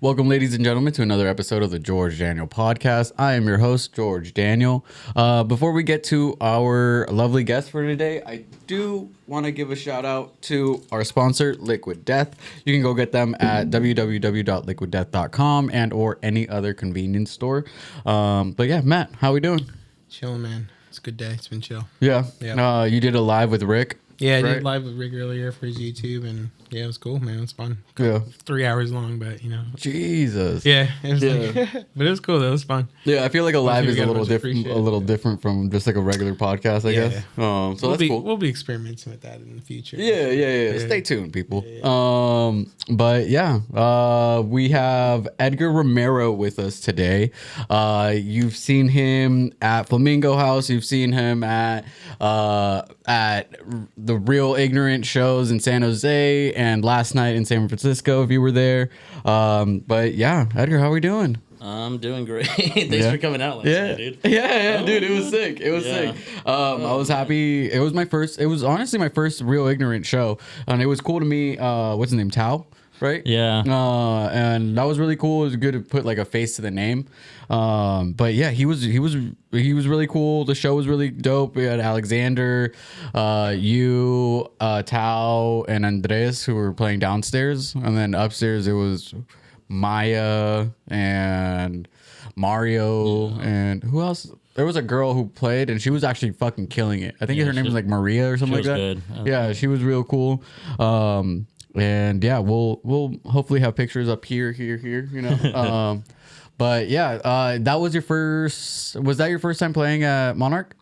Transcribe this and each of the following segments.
Welcome, ladies and gentlemen, to another episode of the George.Daniel Podcast. I am your host, George.Daniel. Before we get to our lovely guest for today, I do want to give a shout out to our sponsor, Liquid Death. You can go get them at www.liquiddeath.com and or any other convenience store. But yeah, Matt, how we doing? Chilling, man. It's a good day. It's been chill. Yeah. You did a live with Rick. Yeah, I did live with Rick earlier for his YouTube, and yeah, it was cool, man. It was fun. Yeah. 3 hours long, but you know. Jesus. Yeah, it was like, but it was cool. Though. It was fun. Yeah, I feel like a live is a little different from just like a regular podcast, I guess. So that's cool. We'll be experimenting with that in the future. Yeah. Stay tuned, people. But yeah, we have Edgvr Romero with us today. You've seen him at Flamingo House. You've seen him at the Real Ignorant shows in San Jose and last night in San Francisco if you were there. But yeah, Edgvr, how are we doing? I'm doing great. Thanks for coming out last night, dude. Yeah, dude. It was sick. Sick. I was happy. It was honestly my first Real Ignorant show. And it was cool to me. What's his name? Tao, right? Yeah. And that was really cool. It was good to put like a face to the name. But yeah, he was really cool. The show was really dope. We had Alexander, you, Tao, and Andres who were playing downstairs. And then upstairs it was Maya and Mario and who else? There was a girl who played and she was actually fucking killing it. I think her name was like Maria or something like that. Good. Yeah, she was real cool. And yeah, we'll hopefully have pictures up here, you know. But yeah, that was was that your first time playing at Monarch?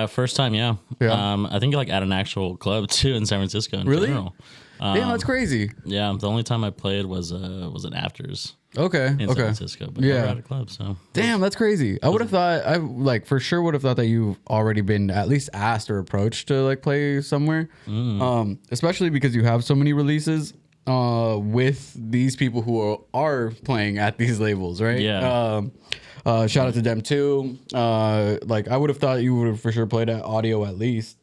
First time, yeah. I think like at an actual club too in San Francisco in general. Damn, that's crazy. Yeah, the only time I played was at Afters. Okay. In San Francisco, but never at a club. So damn, that's crazy. I would have thought for sure would have thought that you've already been at least asked or approached to like play somewhere. Especially because you have so many releases with these people who are playing at these labels, right? Yeah. Shout out to them too. Like I would have thought you would have for sure played at Audio at least.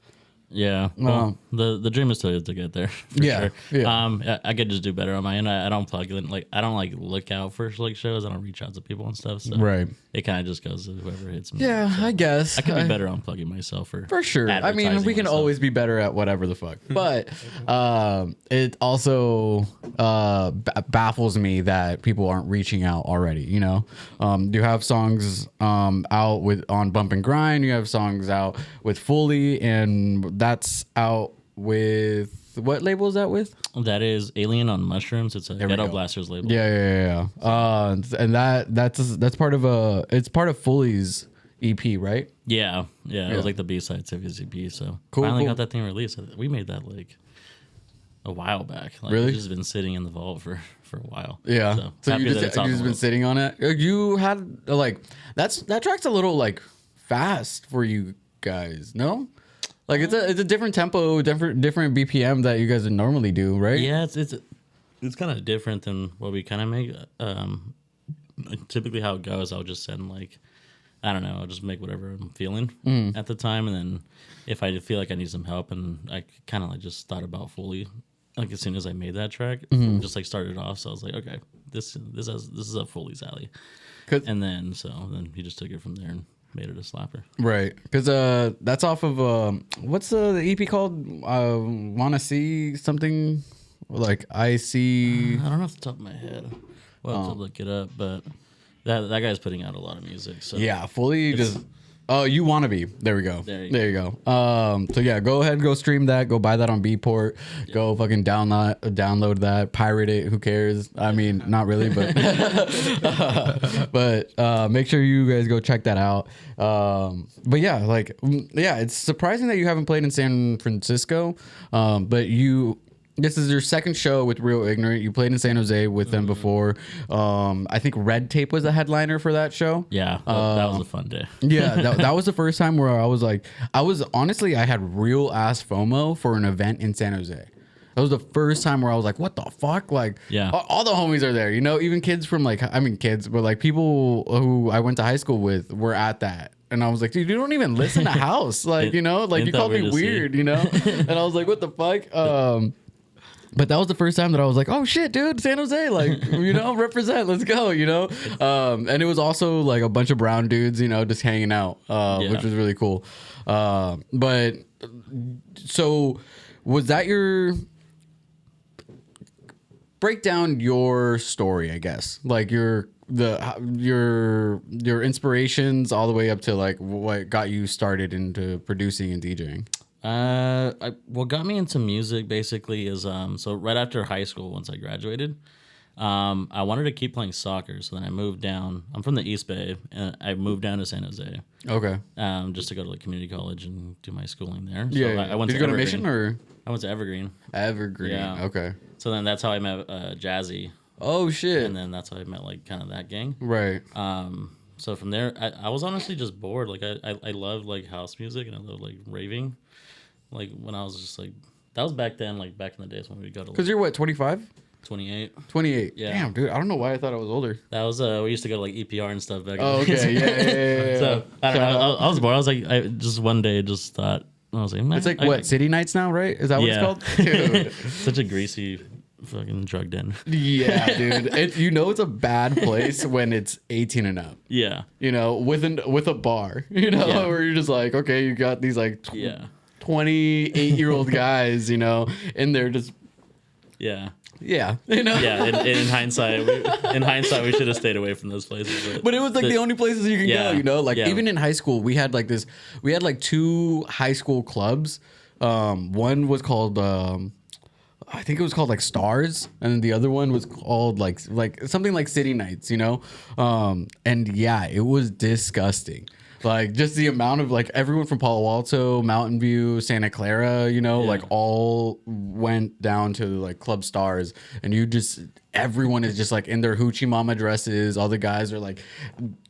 Yeah, well, the dream is to get there. For sure. Yeah. I could just do better on my end. I don't plug in I don't like look out for like shows. I don't reach out to people and stuff. So right. It kind of just goes to whoever hits me. Yeah, so I guess I could be better on plugging myself for sure. I mean, we can always be better at whatever the fuck. But it also baffles me that people aren't reaching out already. You know, you have songs out on Bump and Grind. You have songs out with Fully, and that's out with what label is that with? That is Alien on Mushrooms. It's a Ghetto Blasters label. Yeah. And that's part of it's part of Fully's EP, right? Yeah. It was like the B-sides of his EP. So cool. Finally got that thing released. We made that like a while back. Like, really? It's just been sitting in the vault for a while. Yeah. So you just been sitting on it. You had like that track's a little like fast for you guys, no? Like it's a different tempo, different BPM that you guys would normally do, right? Yeah, it's kind of different than what we kind of make. Typically, how it goes, I'll just send like, I don't know, I'll just make whatever I'm feeling at the time, and then if I feel like I need some help, and I kind of like just thought about Fully, like as soon as I made that track, just like started off. So I was like, okay, this is a Fully's alley, and then he just took it from there and made it a slapper. Right. Because that's off of, what's the EP called? Wanna See something? Like I See... I don't know off the top of my head. We'll have to look it up, but that guy's putting out a lot of music. So yeah, Fully just... Oh, You Wanna Be. There we go. There you go. So yeah, go ahead and go stream that. Go buy that on Beatport. Yeah. Go fucking download that. Pirate it. Who cares? I mean, not really, but but make sure you guys go check that out. But yeah, it's surprising that you haven't played in San Francisco. But this is your second show with Real Ignorant. You played in San Jose with them before. I think Red Tape was the headliner for that show. Yeah, that was a fun day. Yeah, that was the first time where I was like, I had real ass FOMO for an event in San Jose. That was the first time where I was like, what the fuck? Like, all the homies are there, you know, even kids from kids, but like people who I went to high school with were at that. And I was like, dude, you don't even listen to house. Like, you know, like you called me weird, you know? And I was like, what the fuck? But that was the first time that I was like, oh shit, dude, San Jose, like, represent, let's go, and it was also like a bunch of brown dudes, just hanging out, which was really cool. But so was that your break down your story, I guess, like your inspirations all the way up to like what got you started into producing and DJing? What got me into music basically is so right after high school, once I graduated, I wanted to keep playing soccer. So then I moved down. I'm from the East Bay, and I moved down to San Jose. Okay. Just to go to like community college and do my schooling there. So Yeah. I went Did to you go to Evergreen. Mission or I went to Evergreen. Evergreen? Yeah. Okay. So then that's how I met Jazzy, Oh shit. and then that's how I met like kind of that gang. Right. So from there, I was honestly just bored. Like I loved like house music and I loved like raving. Like when I was just like, that was back then, like back in the days when we go to Because you're what, 25? 28. 28. Yeah. Damn, dude. I don't know why I thought I was older. That was we used to go to like EPR and stuff back. Oh, in the days. okay. Yeah. So I don't know. I was bored. I was like, I just one day just thought, I was like, man, It's like what, city nights now, right? Is that what it's called? Dude. Such a greasy fucking drug den. Yeah, dude. It's a bad place when it's 18 and up. Yeah. With a bar. Yeah. Where you're just like, okay, you got these like Yeah. 28-year-old guys, in there just Yeah. yeah. Yeah. In hindsight, we should have stayed away from those places. But it was like the only places you can go, Like Yeah. even in high school, we had like two high school clubs. One was called I think it was called like Stars, and then the other one was called like something like City Nights, and yeah, it was disgusting. Like just the amount of like everyone from Palo Alto, Mountain View, Santa Clara, like all went down to like Club Stars, and everyone is just like in their hoochie mama dresses. All the guys are like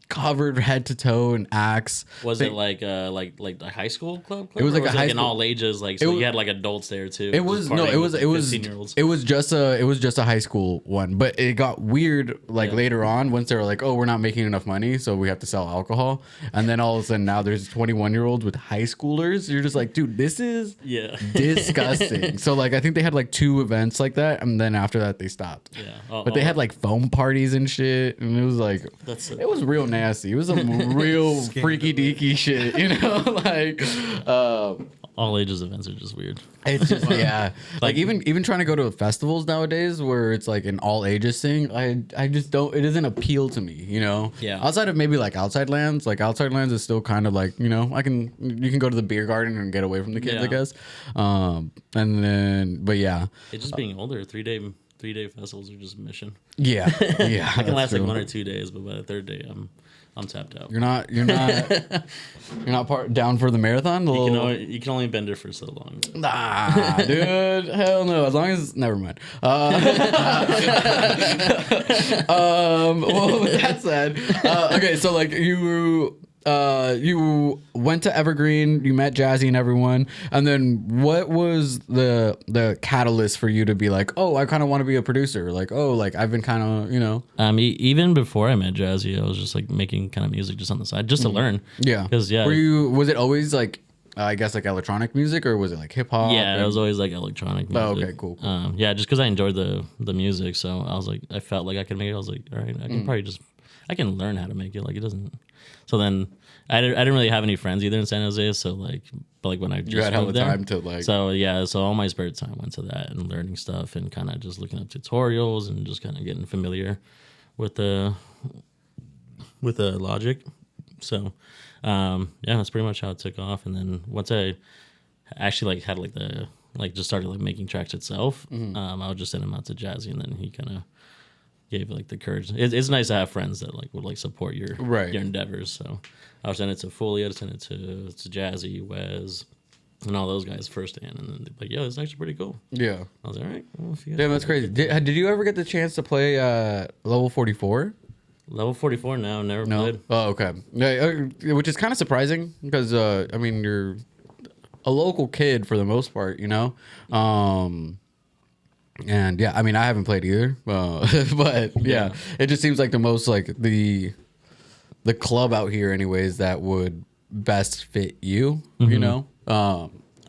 covered head to toe in Axe. Was it like a high school club? It was like or a high in school- all ages. Like so, you had like adults there too. It was 15-year-olds. It was just a high school one, but it got weird later on once they were like, oh, we're not making enough money, so we have to sell alcohol, and then all of a sudden now there's 21-year-olds with high schoolers. You're just like, dude, this is disgusting. So like I think they had like 2 events like that, and then after that they stopped. Yeah, But they had like foam parties and shit, and it was like it was real nasty. It was some real freaky deaky shit, all ages events are just weird. It's just like even trying to go to festivals nowadays where it's like an all ages thing, I just don't, it doesn't appeal to me, Yeah. outside of maybe like Outside Lands is still kind of like, you can go to the beer garden and get away from the kids, I guess, and then but yeah, It's just being older. 3-day festivals are just a mission. yeah I can last like 1 or 2 days, but by the 3rd day I'm tapped out. You're not down for the marathon. You can only bend it for so long. Nah, dude, hell no. As long as never mind. Well, with that said, okay, so like you went to Evergreen, you met Jazzy and everyone, and then what was the catalyst for you to be like, oh, I kind of want to be a producer? Like, oh, like I've been kind of, Even before I met Jazzy, I was just like making kind of music just on the side, just to learn. Yeah. Because was it always like, I guess like electronic music, or was it like hip hop? Yeah, it was always like electronic music. Oh, okay, cool. Yeah, just because I enjoyed the music, so I was like, I felt like I could make it. I was like, all right, I can probably I can learn how to make it. Like it doesn't. So then I didn't really have any friends either in San Jose. So but when I just You had hella moved there, time to like. So yeah, so all my spare time went to that and learning stuff and kind of just looking up tutorials and just kind of getting familiar with the logic. So yeah, that's pretty much how it took off. And then once I actually had just started making tracks itself, I would just send them out to Jazzy, and then he kind of gave the courage. It's nice to have friends that would support your endeavors. So I would send it to Foley, I'd send it to Jazzy, Wes, and all those guys firsthand, and then they'd be like, "Yo, it's actually pretty cool." Yeah, I was like, "All right, well, if you damn, that's crazy." Did you ever get the chance to play Level 44? Level 44 now, never played. Oh, okay. Yeah, which is kind of surprising because I mean you're a local kid for the most part, and yeah, I mean I haven't played either, but yeah, it just seems like the most the club out here, anyways, that would best fit you,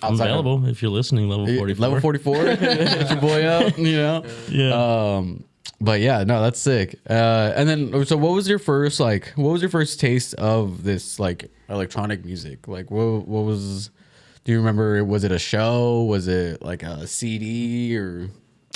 I'm available if you're listening. Level 44. Level 44. Get your boy up. You know. Yeah. But yeah, no, that's sick. And then, so what was your first taste of this like electronic music? Like, what was? Do you remember? Was it a show? Was it like a CD or?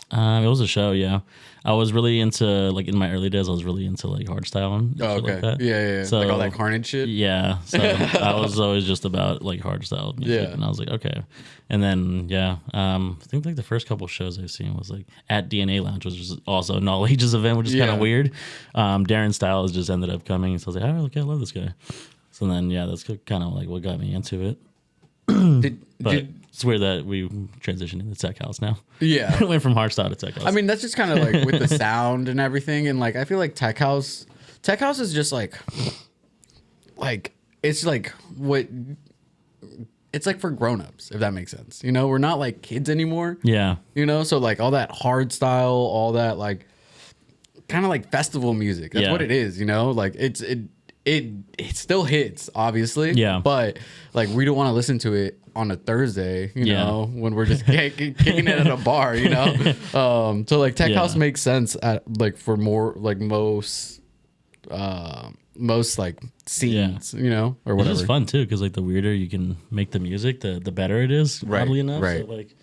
It was a show. Yeah, I was really into like in my early days. I was really into like hardstyle and shit like that. Yeah. So like all that Carnage shit. Yeah. So I was always just about like hardstyle music, and I was like, okay. And then I think like the first couple shows I've seen was like at DNA Lounge, which was also an all ages event, which is kind of weird. Darren Styles just ended up coming, so I was like, oh, okay, I love this guy. So then that's kind of like what got me into it. It's weird that we transitioned into tech house now. Yeah. Went from hardstyle to tech house. I mean, that's just kind of like with the sound and everything. And like, I feel like tech house is just like it's like it's like for grownups, if that makes sense. You know, we're not like kids anymore. Yeah. You know, so like all that hard style, all that like kind of like festival music. That's what it is, you know? Like it still hits, obviously. Yeah. But like we don't want to listen to it on a Thursday, you know, when we're just kicking it at a bar, you know. So like tech house makes sense at like for more like most like scenes, you know, or whatever. It's just fun too, because like the weirder you can make the music, the better it is. Oddly enough, so like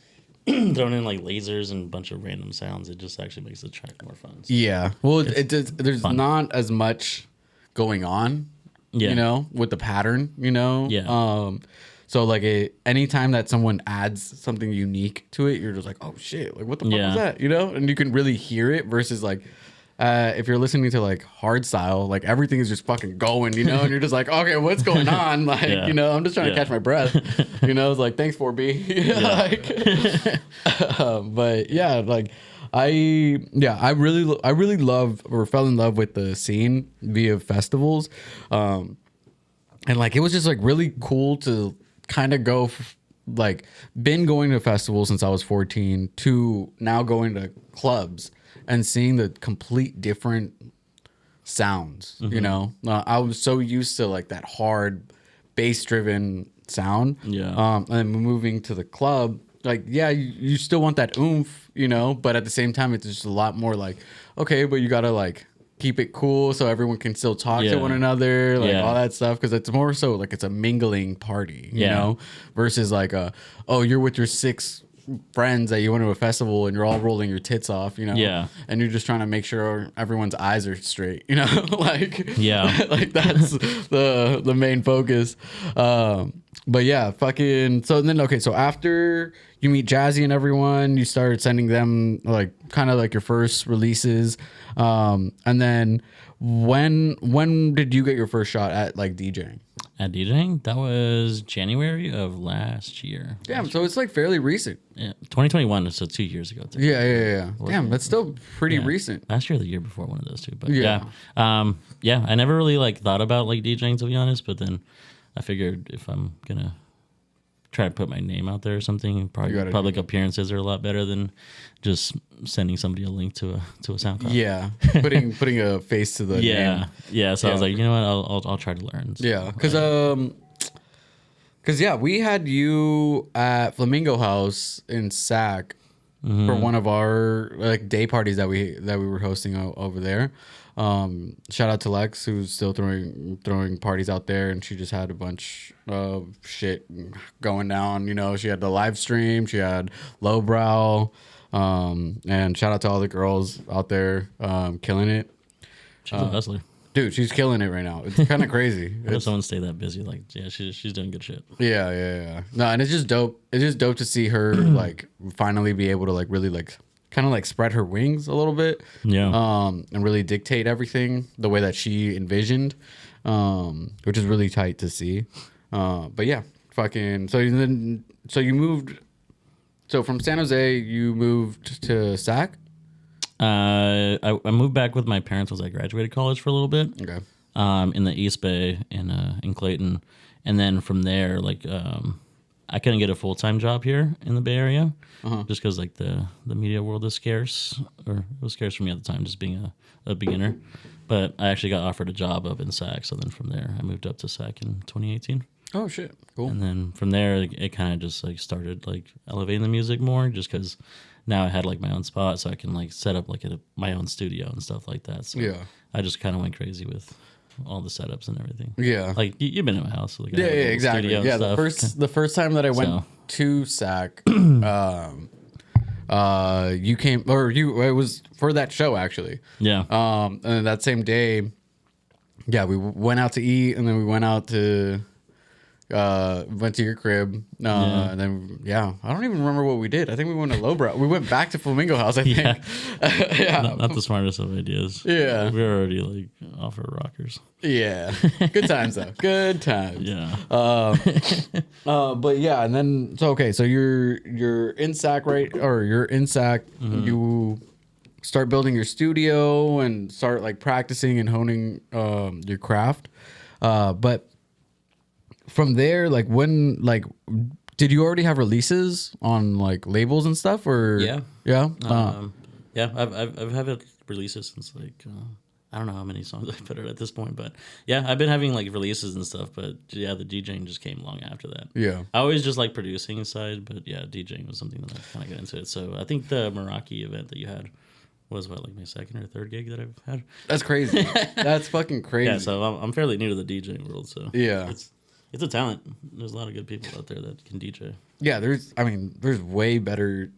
throwing in like lasers and a bunch of random sounds, it just actually makes the track more fun. So yeah. Well, there's fun. Not as much going on, you know, with the pattern, you know. Yeah. So like anytime that someone adds something unique to it, you're just like, oh shit, like what the fuck was that, you know? And you can really hear it versus like if you're listening to like hard style, like everything is just fucking going, you know, and you're just like, okay, what's going on? Like, you know, I'm just trying to catch my breath, you know. It's like, thanks 4B. But yeah, like I really love or fell in love with the scene via festivals, and like it was just like really cool to kind of go like been going to festivals since I was 14 to now going to clubs and seeing the complete different sounds. You know, I was so used to like that hard bass driven sound, and then moving to the club, like you still want that oomph, you know, but at the same time it's just a lot more like, okay, but you gotta like keep it cool so everyone can still talk to one another, like all that stuff, because it's more so like it's a mingling party, you know, versus like you're with your 6 friends that you went to a festival and you're all rolling your tits off, you know, and you're just trying to make sure everyone's eyes are straight, you know, like like that's the main focus. But yeah, fucking. So then, okay, so after you meet Jazzy and everyone, you started sending them like kind of like your first releases, and then when did you get your first shot at like DJing? At DJing, that was January of last year. Damn, so it's like fairly recent. Yeah, 2021, so 2 years ago. Yeah. Damn, that's still pretty recent. Last year or the year before, one of those two. But I never really like thought about like DJing, to be honest, but then I figured if I'm gonna try to put my name out there or something, probably public appearances are a lot better than just sending somebody a link to a SoundCloud. Yeah, putting a face to the name. Yeah. So I was like, you know what, I'll try to learn. So, yeah, because we had you at Flamingo House in Sac for one of our like day parties that we were hosting over there. Shout out to Lex, who's still throwing parties out there, and she just had a bunch of shit going down. You know, she had the live stream, she had Lowbrow, and shout out to all the girls out there killing it. She's a hustler. Dude, she's killing it right now. It's kind of crazy. If someone stay that busy, like, she's doing good shit. Yeah. No, and it's just dope. It's just dope to see her like finally be able to like really like kind of like spread her wings a little bit. Yeah. And really dictate everything the way that she envisioned, which is really tight to see. But yeah, fucking. So you moved. So from San Jose, you moved to Sac. I moved back with my parents once I graduated college for a little bit. Okay. In the East Bay in Clayton, and then from there, like, I couldn't get a full-time job here in the Bay Area, just because like the media world is scarce, or it was scarce for me at the time, just being a beginner. But I actually got offered a job up in Sac, so then from there I moved up to Sac in 2018. Oh shit, cool. And then from there, it kind of just like started like elevating the music more, just because now I had like my own spot, so I can like set up like my own studio and stuff like that. So Yeah. I just kind of went crazy with all the setups and everything. Yeah. Like you've been in my house. So, like, I Yeah, have a yeah, little exactly. studio and Yeah, stuff. the first time that I went So. to SAC, you came, or it was for that show actually. Yeah. And then that same day, yeah, we went out to eat, and then we went out to went to your crib, and then I don't even remember what we did. I think we went to Lowbrow. We went back to Flamingo House. I think. Yeah, Not the smartest of ideas. Yeah. We were already like off our rockers. yeah. Good times though. Good times. Yeah. But yeah, and then so you're in SAC, right? Or you're in SAC. Mm-hmm. You start building your studio and start like practicing and honing your craft. But from there, like when did you already have releases on like labels and stuff, or Yeah. yeah? Yeah, I've had it releases since like I don't know how many songs I put out at this point, but yeah, I've been having like releases and stuff. But yeah, the DJing just came long after that. Yeah. I always just like producing inside, but yeah, DJing was something that I kind of got into it. So I think the Meraki event that you had was like my second or third gig that I've had. That's crazy. That's fucking crazy. Yeah, so I'm fairly new to the DJing world. So Yeah. it's a talent. There's a lot of good people out there that can DJ. Yeah, there's way better.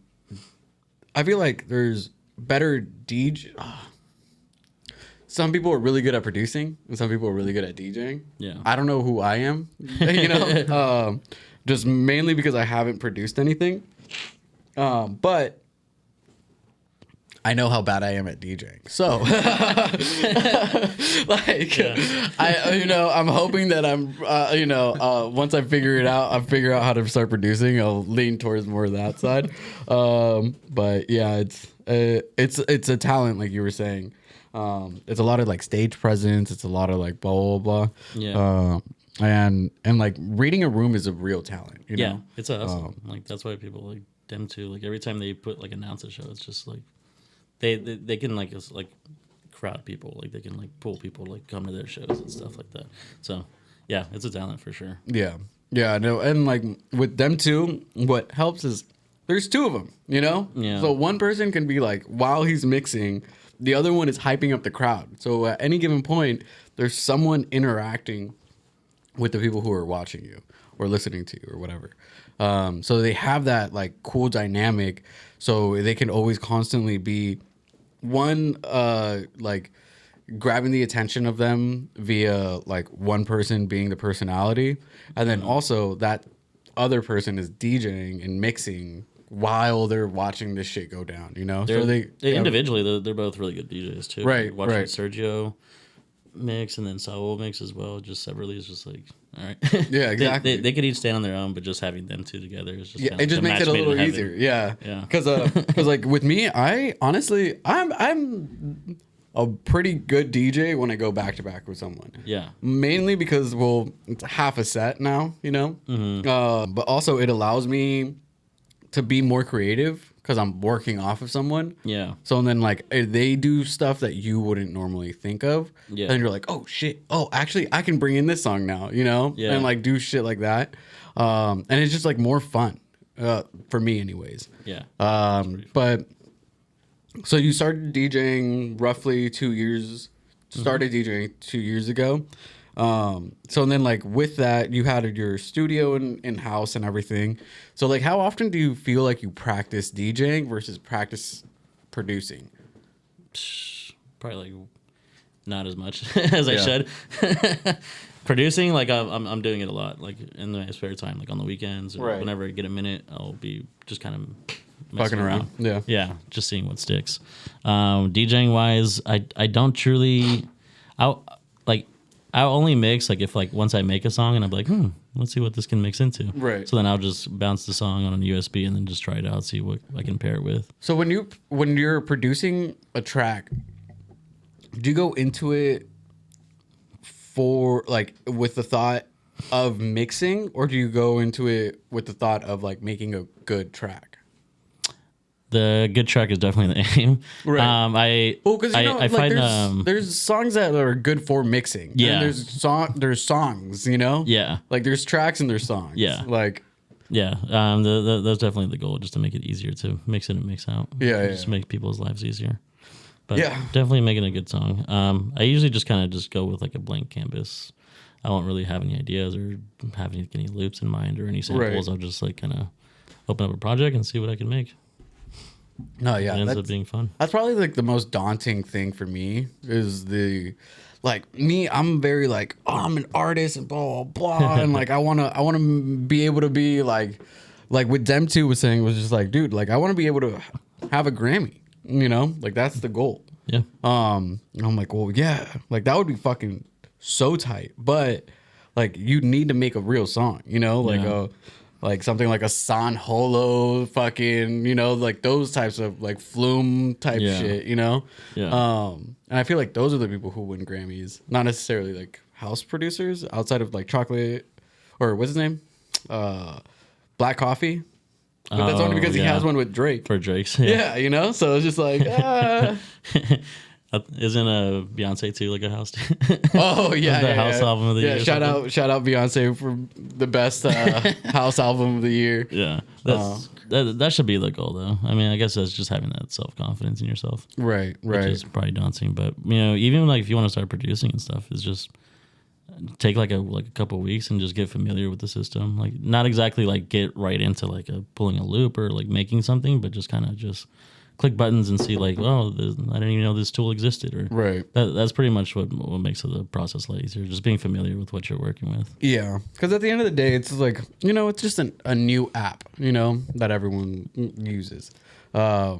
I feel like there's better DJ. Some people are really good at producing, and some people are really good at DJing. Yeah. I don't know who I am, just mainly because I haven't produced anything. But I know how bad I am at DJing. So, I'm hoping that once I figure it out, how to start producing, I'll lean towards more of that side. But yeah, it's a talent, like you were saying. It's a lot of like stage presence. It's a lot of like blah, blah, blah. Yeah. And like reading a room is a real talent, you know? It's awesome. Like that's why people like them too. Like every time they put like announce a show, it's just like they can like just like crowd people. Like they can like pull people like come to their shows and stuff like that. So yeah, it's a talent for sure. Yeah. Yeah. No. And like with them too, what helps is there's two of them, you know? Yeah. So one person can be like, while he's mixing, the other one is hyping up the crowd. So at any given point, there's someone interacting with the people who are watching you or listening to you or whatever. So they have that like cool dynamic. So they can always constantly be one, like grabbing the attention of them via like one person being the personality. And then also that other person is DJing and mixing while they're watching this shit go down, you know? So they individually, they're both really good DJs too. Right, Watching right. Sergio mix and then Saul mix as well, just separately, is just like, all right. Yeah, exactly. They could each stand on their own, but just having them two together is just it just makes it a little easier. Yeah. Because like with me, I honestly, I'm a pretty good DJ when I go back to back with someone. Yeah. Mainly because, well, it's half a set now, you know? Mm-hmm. But also it allows me to be more creative because I'm working off of someone. Yeah. So then like they do stuff that you wouldn't normally think of. Yeah. And you're like, oh shit. Oh, actually I can bring in this song now, you know? Yeah. And like do shit like that. And it's just like more fun. For me anyways. Yeah. But so you started DJing roughly 2 years. Started DJing 2 years ago. So then like with that, you had your studio in house and everything. So like how often do you feel like you practice DJing versus practice producing? Probably like not as much as I should. Producing, like I'm doing it a lot, like in my spare time, like on the weekends or Right. whenever I get a minute, I'll be just kind of Fucking around. Yeah. Yeah, just seeing what sticks. DJing wise, I don't truly, I'll only mix like if like once I make a song and I'm like, let's see what this can mix into. Right. So then I'll just bounce the song on a USB and then just try it out, see what I can pair it with. So when you're producing a track, do you go into it for like with the thought of mixing, or do you go into it with the thought of like making a good track? Yeah. The good track is definitely the aim. Right. Because I find there's songs that are good for mixing. Yeah. And there's songs, Yeah. Like there's tracks and there's songs. Yeah. Like yeah. That's definitely the goal, just to make it easier to mix in and mix out. Yeah. Just make people's lives easier. But Yeah. definitely making a good song. I usually just kind of just go with like a blank canvas. I won't really have any ideas or have any loops in mind or any samples. Right. I'll just like kind of open up a project and see what I can make. No, yeah. It ends up being fun. That's probably like the most daunting thing for me is I'm very like, oh, I'm an artist and blah blah blah and like I wanna be able to be like what Dem 2 was saying was just like, dude, like I wanna be able to have a Grammy, like that's the goal. Yeah. And I'm like, well, yeah, like that would be fucking so tight, but like you need to make a real song, like something like a San Holo fucking, like those types of like Flume type shit, Yeah. And I feel like those are the people who win Grammys, not necessarily like house producers outside of like Chocolate or what's his name? Black Coffee. But that's only because he has one with Drake. For Drake's. Yeah, so it's just like, Isn't Beyonce too like a house? Oh yeah, the house album of the year. Shout out Beyonce for the best house album of the year. Yeah, that should be the goal though. I mean, I guess that's just having that self confidence in yourself. Right. Which is probably daunting, but even like if you want to start producing and stuff, it's just take like a couple of weeks and just get familiar with the system. Like not exactly like get right into like pulling a loop or like making something, but just kind of just click buttons and see like, oh, I didn't even know this tool existed. Or right. That's pretty much what makes the process a lot easier. Just being familiar with what you're working with. Yeah, because at the end of the day, it's like it's just a new app, that everyone uses. But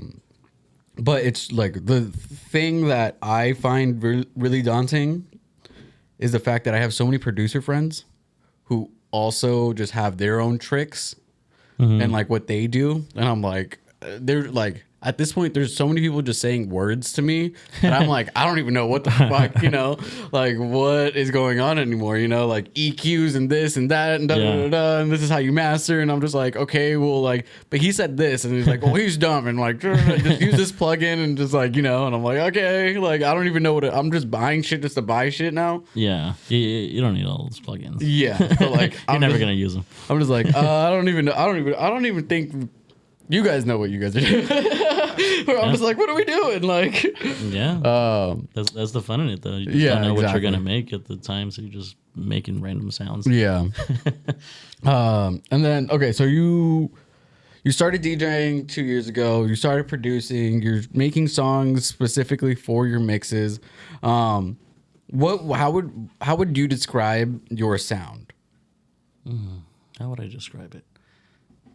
it's like the thing that I find really daunting is the fact that I have so many producer friends who also just have their own tricks and like what they do, and I'm like, they're like. At this point, there's so many people just saying words to me that I'm like, I don't even know what the fuck, like what is going on anymore, like EQs and this and that and da da da, and this is how you master. And I'm just like, okay, well, like, but he said this, and he's like, well, he's dumb, and like, just use this plugin, and just like, and I'm like, okay, like, I don't even know I'm just buying shit just to buy shit now. Yeah, you don't need all those plugins. Yeah, but like, you're never gonna use them. I'm just like, I don't even think you guys know what you guys are doing. I'm just like, what are we doing? Like, yeah, that's the fun in it, though. You just don't know what you're gonna make at the time, so you're just making random sounds. Yeah. And then so you started DJing 2 years ago. You started producing. You're making songs specifically for your mixes. How would you describe your sound? How would I describe it?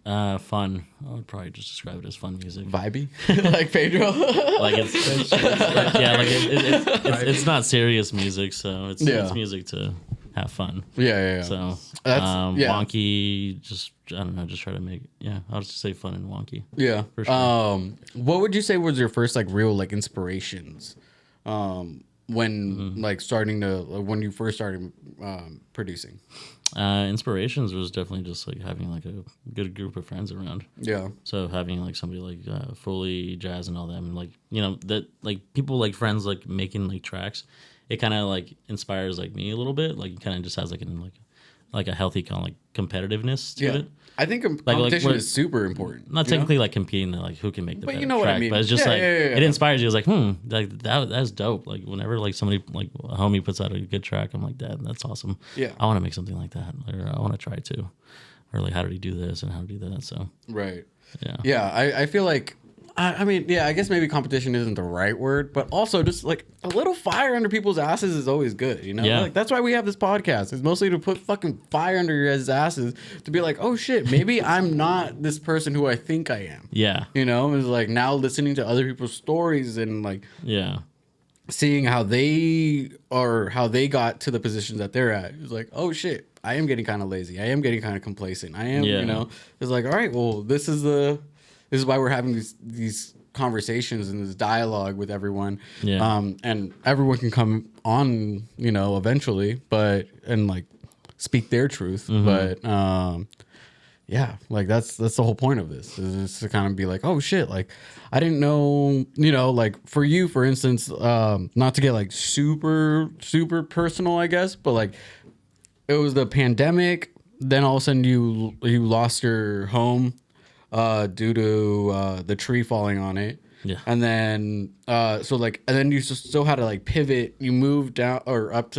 Fun. I would probably just describe it as fun music. Vibey, like Pedro. Like it's not serious music, so it's music to have fun. Yeah. So wonky. Just I don't know. Just try to make. Yeah, I'll just say fun and wonky. Yeah. For sure. What would you say was your first like real like inspirations? When like when you first started producing? Inspirations was definitely just like having like a good group of friends around. Yeah. So having like somebody like Foley, Jazz, and all them, and like that like people like friends like making like tracks, it kind of like inspires like me a little bit. Like it kind of just has like a healthy kind of like competitiveness to it. I think competition is super important. Not technically like competing, like who can make the better track, what I mean. But it's just it inspires you. It's like like that's dope. Like whenever like somebody like a homie puts out a good track, I'm like, that's awesome. Yeah, I want to make something like that, or I want to try to, or like how did he do this and how to do that. So right, yeah. I feel like. I mean, yeah, I guess maybe competition isn't the right word, but also just like a little fire under people's asses is always good, Yeah. Like that's why we have this podcast. It's mostly to put fucking fire under your guys' asses to be like, oh shit, maybe I'm not this person who I think I am. Yeah. It's like now listening to other people's stories and like seeing how they got to the positions that they're at. It's like, oh shit, I am getting kind of lazy. I am getting kind of complacent. I am, it's like, all right, well, this is why we're having these conversations and this dialogue with everyone. Yeah. And everyone can come on, eventually, and like speak their truth. But yeah, like that's the whole point of this, is just to kind of be like, oh shit, like I didn't know, like for you, for instance, not to get like super personal, I guess, but like it was the pandemic, then all of a sudden you lost your home due to the tree falling on it. Yeah. And then and then you still had to like pivot. You moved down up,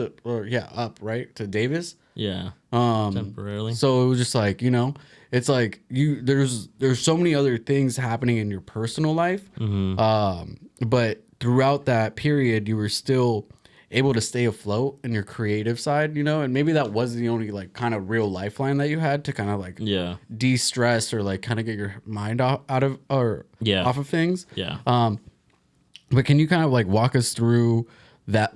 right, to Davis. Yeah. Temporarily. So it was just like, it's like there's so many other things happening in your personal life. But throughout that period, you were still able to stay afloat in your creative side, and maybe that was the only like kind of real lifeline that you had to kind of like de-stress or like kind of get your mind off of things. Yeah. But can you kind of like walk us through that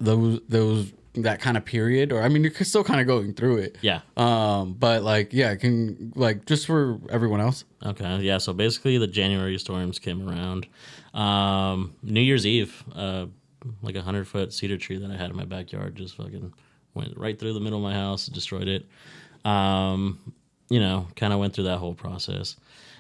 kind of period? Or I mean, you're still kind of going through it. Yeah. But like, yeah, can like just for everyone else. Okay. Yeah. So basically, the January storms came around. New Year's Eve, like 100-foot cedar tree that I had in my backyard just fucking went right through the middle of my house, destroyed it. Kind of went through that whole process.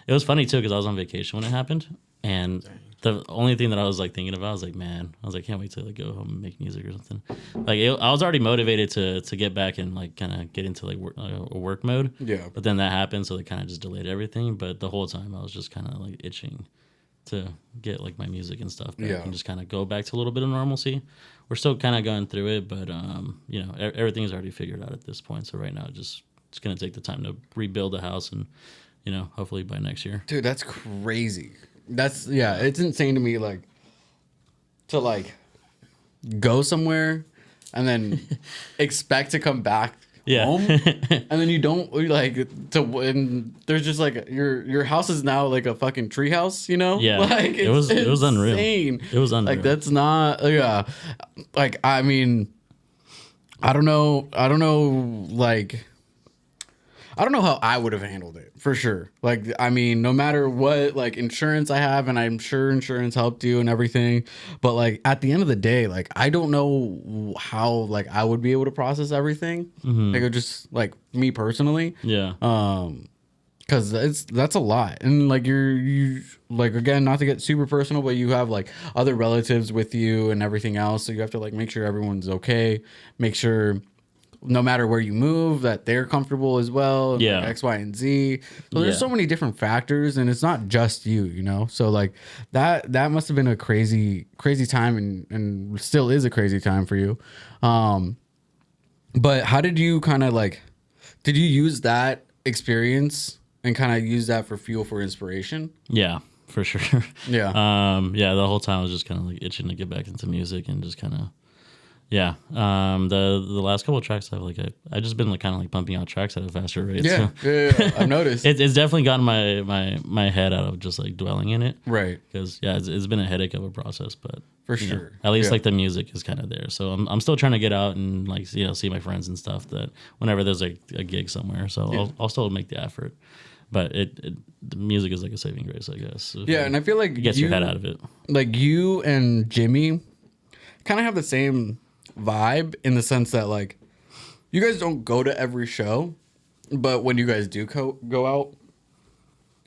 It was funny too because I was on vacation when it happened, and the only thing that I was like thinking about, I was like, man, can't wait to like go home and make music or something. Like I was already motivated to get back and like kind of get into like work mode. Yeah. But then that happened, so they kind of just delayed everything. But the whole time I was just kind of like itching to get like my music and stuff back and just kind of go back to a little bit of normalcy. We're still kind of going through it, but everything is already figured out at this point. So right now, it's going to take the time to rebuild the house and, hopefully by next year. Dude, that's crazy. It's insane to me, like, to like go somewhere and then expect to come back home, and then you don't and there's just like your house is now like a fucking tree house, Yeah. like it was unreal. Insane. It was unreal. Like that's not like I mean I don't know like I don't know how I would have handled it, for sure. Like, I mean, no matter what, like, insurance I have, and I'm sure insurance helped you and everything, but, like, at the end of the day, like, I don't know how, like, I would be able to process everything. Like, it just, like, me personally. Yeah. Because that's a lot. And, like, you like, again, not to get super personal, but you have, like, other relatives with you and everything else, so you have to, like, make sure everyone's okay, make sure no matter where you move, that they're comfortable as well. Yeah. Like X, Y, and Z. So there's so many different factors, and it's not just you, So like that must have been a crazy time, and still is a crazy time for you. But how did you kind of like? Did you use that experience and kind of use that for fuel for inspiration? Yeah, for sure. Yeah. The whole time I was just kind of like itching to get back into music and just kind of. Yeah, the last couple of tracks I just been like kind of like pumping out tracks at a faster rate. Yeah, so. yeah. I've noticed. It's definitely gotten my head out of just like dwelling in it. Right. Because it's been a headache of a process, but for sure. At least like the music is kind of there. So I'm still trying to get out and like see my friends and stuff. That whenever there's like a gig somewhere, so I'll still make the effort. But the music is like a saving grace, I guess. Yeah, and I feel like it gets your head out of it. Like you and Jimmy kind of have the same vibe in the sense that like you guys don't go to every show, but when you guys do go out,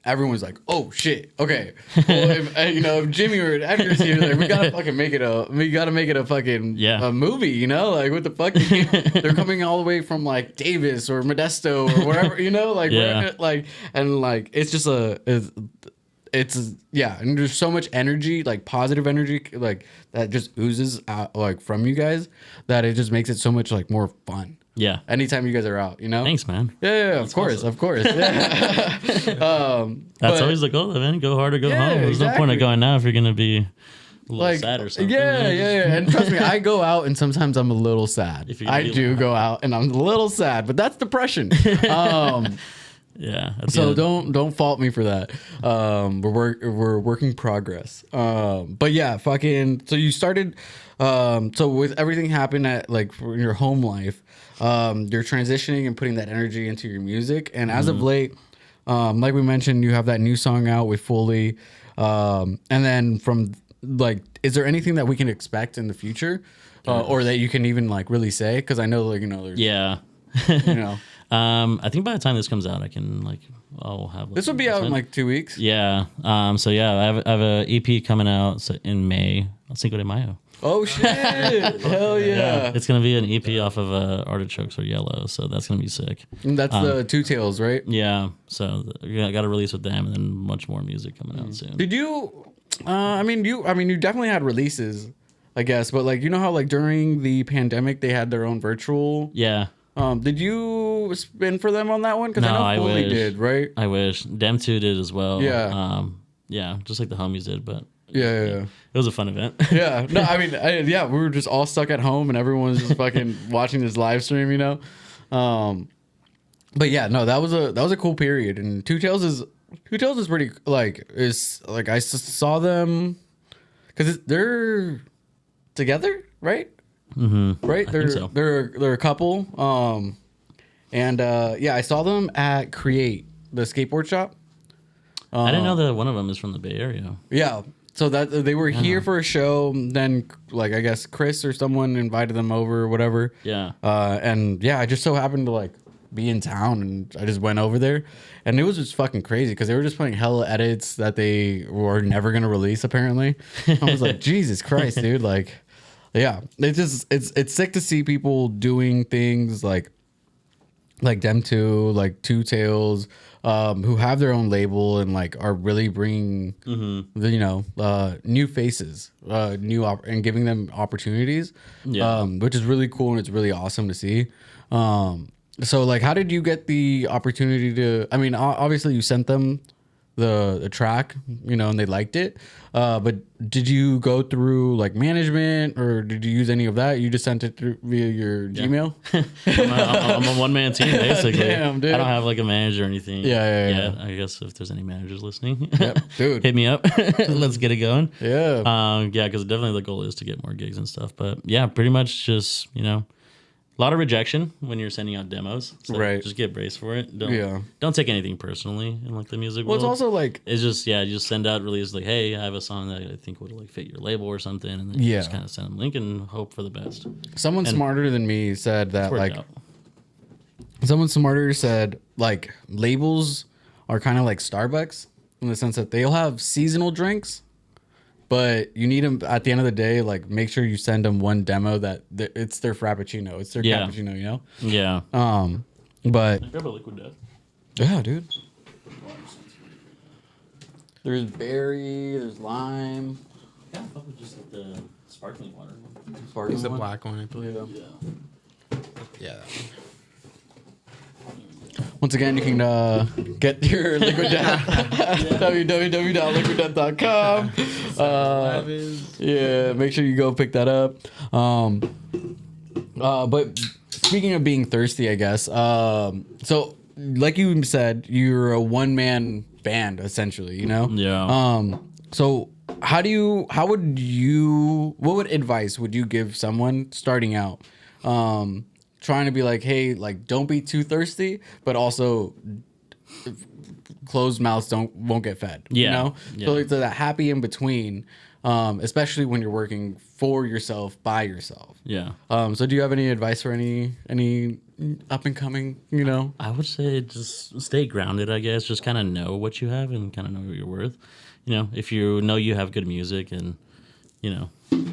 everyone's like, oh shit, okay, well, if Jimmy or Edgar's here, like we gotta fucking make it a fucking a movie, like what the fuck, they're coming all the way from like Davis or Modesto or wherever, it's just and there's so much energy, like positive energy, like that just oozes out like from you guys, that it just makes it so much like more fun. Yeah. Anytime you guys are out, Thanks, man. Yeah, of course. Yeah. That's always the goal, man. Go hard or go home. There's no point of going now if you're gonna be a little sad or something. Yeah. And trust me, I go out and sometimes I'm a little sad. I do go out and I'm a little sad, but that's depression. Yeah. So don't fault me for that. We're working progress. But yeah, fucking. So you started. So with everything happened at like in your home life, you're transitioning and putting that energy into your music. And as of late, like we mentioned, you have that new song out with Fully. And then from like, is there anything that we can expect in the future, or that you can even like really say? Because I know like there's yeah. I think by the time this comes out, I'll have. This will be out in like 2 weeks. Yeah. So yeah, I have a EP coming out in May. Cinco de Mayo. Oh shit! Hell yeah. It's gonna be an EP off of Artichokes Are Yellow, so that's gonna be sick. And that's the Two Tails, right? Yeah. So I got to release with them, and then much more music coming out soon. Did you? You definitely had releases, I guess, but like how like during the pandemic they had their own virtual. Yeah. Did you spin for them on that one? Because No, I know Foley wish. did, right? I wish Dem 2 did as well. Yeah. Yeah, just like the homies did, but Yeah. it was a fun event. Yeah. No, we were just all stuck at home and everyone was just fucking watching this live stream, But yeah, no, that was a cool period, and Two Tails is pretty I saw them because they're together, right? Mm-hmm. Right? I think so. They're a couple. I saw them at Create, the skateboard shop. I didn't know that one of them is from the Bay Area. Yeah. So that they were here for a show, then like I guess Chris or someone invited them over or whatever. Yeah. I just so happened to be in town, and I just went over there, and it was just fucking crazy because they were just playing hella edits that they were never gonna release apparently. I was like, Jesus Christ, dude! It's sick to see people doing things like them two, like Two Tails, who have their own label and are really bringing new faces, and giving them opportunities. Yeah. Which is really cool, and it's really awesome to see. So how did you get the opportunity to? I mean, obviously you sent them the track, and they liked it. But did you go through management, or did you use any of that? You just sent it through via your Gmail? I'm a one-man team, basically. Damn, dude. I don't have a manager or anything. Yeah. I guess if there's any managers listening, Yep, dude. hit me up. Let's get it going. Yeah. Because definitely the goal is to get more gigs and stuff. But yeah, pretty much just, a lot of rejection when you're sending out demos. So right. Just get braced for it. Yeah. Don't take anything personally in the music Well, world. it's also it's just, you just send out releases hey, I have a song that I think would fit your label or something. And then you just kind of send them a link and hope for the best. Someone smarter than me said that Out. someone smarter said labels are kind of like Starbucks in the sense that they'll have seasonal drinks, but you need them at the end of the day. Make sure you send them one demo that it's their frappuccino, it's their cappuccino, Yeah. But Grab a liquid death. yeah, dude. There's berry, there's lime. Yeah, probably just the sparkling water. It's the black one, I believe. Yeah. Yeah. That one. Once again, you can get your liquid death www.liquiddeath.com. Yeah, make sure you go pick that up. But speaking of being thirsty, I guess. So like you said, you're a one-man band essentially, Yeah. So what would advice would you give someone starting out? Trying to be hey, don't be too thirsty, but also closed mouths won't get fed. Yeah. So it's that happy in between, especially when you're working for yourself by yourself. Yeah. So do you have any advice for any up and coming? I would say just stay grounded. I guess just kind of know what you have and kind of know what you're worth. If you know you have good music, and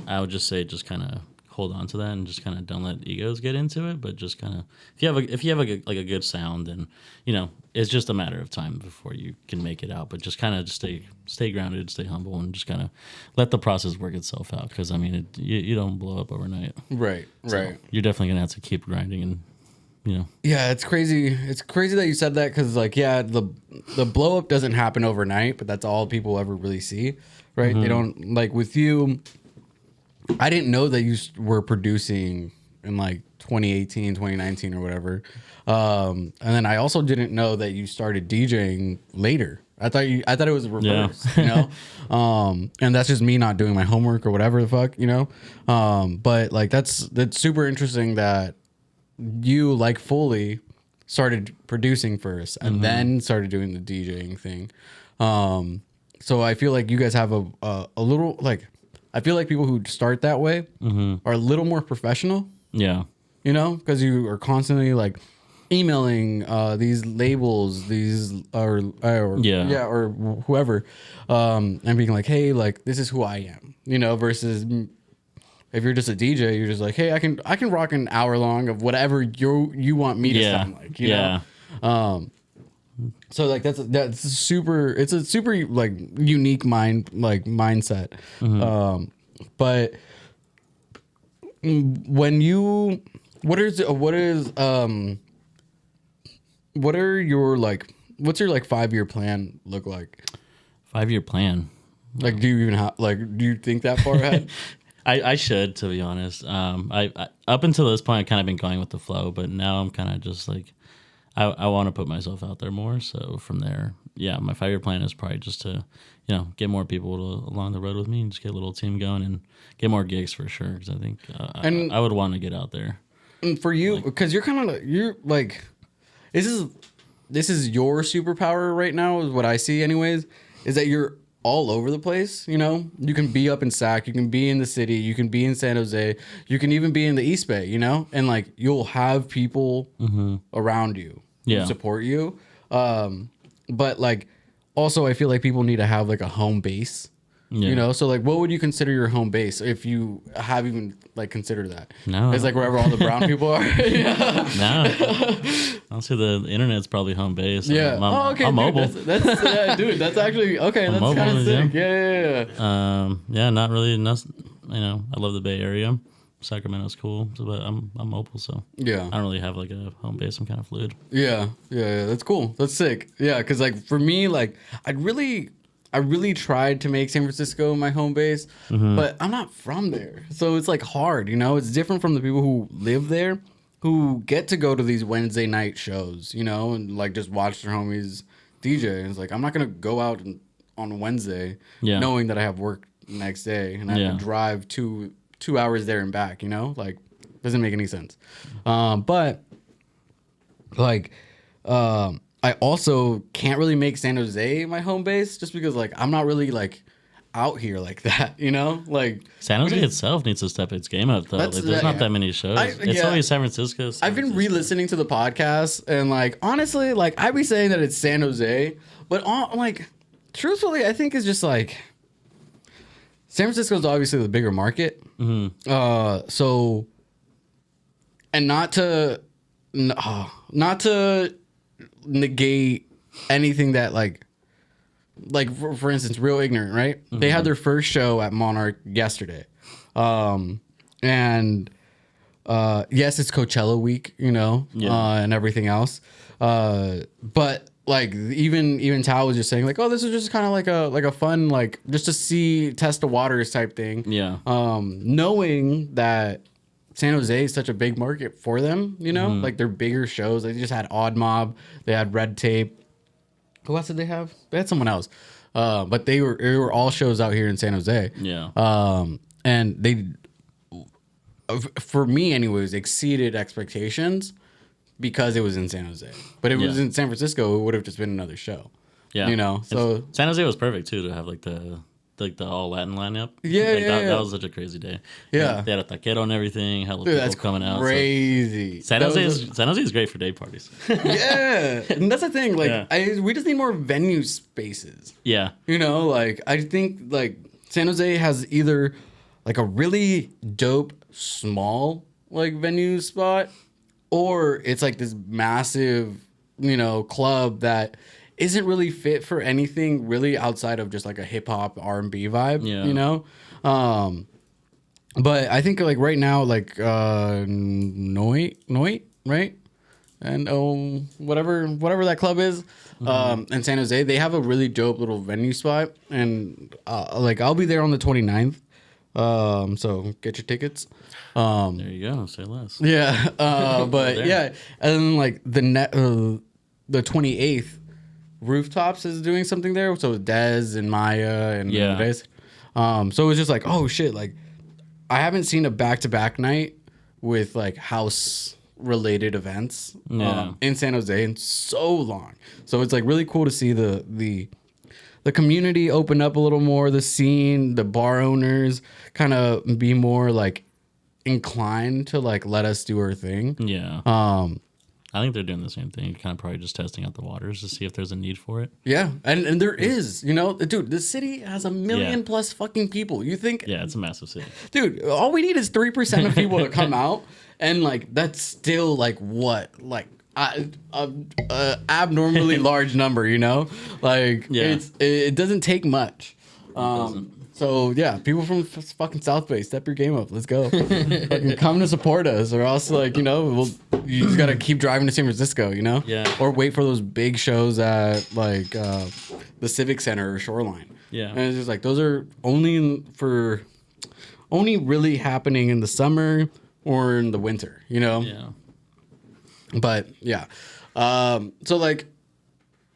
I would just say just kind of hold on to that and just kind of don't let egos get into it, but just kind of if you have a good sound, then it's just a matter of time before you can make it out. But just kind of stay grounded, stay humble, and just kind of let the process work itself out. Because you don't blow up overnight. Right. You're definitely gonna have to keep grinding and. Yeah, it's crazy. It's crazy that you said that because, the blow up doesn't happen overnight, but that's all people ever really see, right? Mm-hmm. They don't with you. I didn't know that you were producing in 2018, 2019 or whatever. And then I also didn't know that you started DJing later. I thought it was reverse, and that's just me not doing my homework or whatever the fuck, But that's super interesting that you fully started producing first and then started doing the DJing thing. So I feel like you guys have a little I feel like people who start that way are a little more professional. Yeah. Because you are constantly emailing these labels, these or whoever, and being like, hey, like this is who I am, you know, versus if you're just a DJ, you're just like, hey, I can rock an hour long of whatever you want me to sound like, you know. So like it's a super like unique mindset. But when you what are your like what's your like 5-year plan look like? 5-year plan. Like do you even have like do you think that far ahead? I should, to be honest. I up until this point I kind of been going with the flow, but now I'm kind of just like I want to put myself out there more. So from there, yeah, my 5-year plan is probably just to, you know, get more people along the road with me and just get a little team going and get more gigs for sure. Because I think I would want to get out there. And for you, because you're like, this is your superpower right now, is what I see, anyways. Is that you're all over the place. You know, you can be up in Sac, you can be in the city, you can be in San Jose, you can even be in the East Bay. You know, and like you'll have people around you. Yeah. Support you. But like also I feel like people need to have like a home base. Yeah. You know, so like what would you consider your home base if you have even like considered that? No. It's like wherever all the brown people are. No. Honestly, the internet's probably home base. Yeah. I'm mobile. That's dude, that's actually okay, that's kind of sick. Yeah. Not really. You know, I love the Bay Area. Sacramento's cool, but I'm mobile, so yeah, I don't really have like a home base. I'm kind of fluid. Yeah, that's cool. That's sick. Yeah, because like for me, like I really tried to make San Francisco my home base, but I'm not from there, so it's like hard. You know, it's different from the people who live there, who get to go to these Wednesday night shows. You know, and like just watch their homies DJ. And it's like I'm not gonna go out on Wednesday, knowing that I have work next day and I have to drive 2 hours there and back, you know, like doesn't make any sense. But like, I also can't really make San Jose my home base just because like, I'm not really like out here like that, you know, like San Jose itself needs to step its game up though. Like, there's not that many shows. It's always San Francisco. I've been re-listening to the podcast and like, honestly, like I'd be saying that it's San Jose, but like truthfully, I think it's just like, San Francisco is obviously the bigger market. So, and not to negate anything that like for instance, Real Ignorant, right? They had their first show at Monarch yesterday. And yes, it's Coachella week, you know, and everything else. But like even Tao was just saying like, oh, this is just kind of like a fun, like just to test the waters type thing. Yeah. Knowing that San Jose is such a big market for them, you know, like they're bigger shows. They just had Odd Mob, they had Red Tape. Who else did they have? They had someone else. But they were all shows out here in San Jose. Yeah. And they, for me anyways, exceeded expectations. Because it was in San Jose, but it was in San Francisco, it would have just been another show. Yeah, you know. So San Jose was perfect too to have like the all Latin lineup. That was such a crazy day. Yeah, they had a taquero and everything. Hella people coming out. Crazy. So San Jose is great for day parties. Yeah, and that's the thing. Like, we just need more venue spaces. Yeah, you know, like I think like San Jose has either like a really dope small like venue spot. Or it's like this massive, you know, club that isn't really fit for anything really outside of just like a hip hop R&B vibe, you know? But I think like right now, like Noit, right? And whatever that club is in San Jose, they have a really dope little venue spot. And like I'll be there on the 29th. So get your tickets. There you go. Say less. Yeah. But yeah, and then like the 28th, Rooftops is doing something there. So Dez and Maya and Dez. So it was just like, oh shit, like I haven't seen a back-to-back night with like house related events in San Jose in so long. So it's like really cool to see the community open up a little more, the scene, the bar owners kind of be more like inclined to like let us do our thing. Yeah. I think they're doing the same thing. Kind of probably just testing out the waters to see if there's a need for it. Yeah, and there is, dude, the city has 1 million Yeah. plus fucking people. You think, Yeah, it's a massive city. dude, all we need is 3% of people to come out, and like that's still like what, like a abnormally large number, like Yeah. it doesn't take much. doesn't. So yeah, people from fucking South Bay, step your game up. Let's go. Fucking come to support us, or else you just gotta keep driving to San Francisco, Yeah. or wait for those big shows at like the Civic Center or Shoreline. Yeah. And it's just like those are only really happening in the summer or in the winter, Yeah. But yeah, so like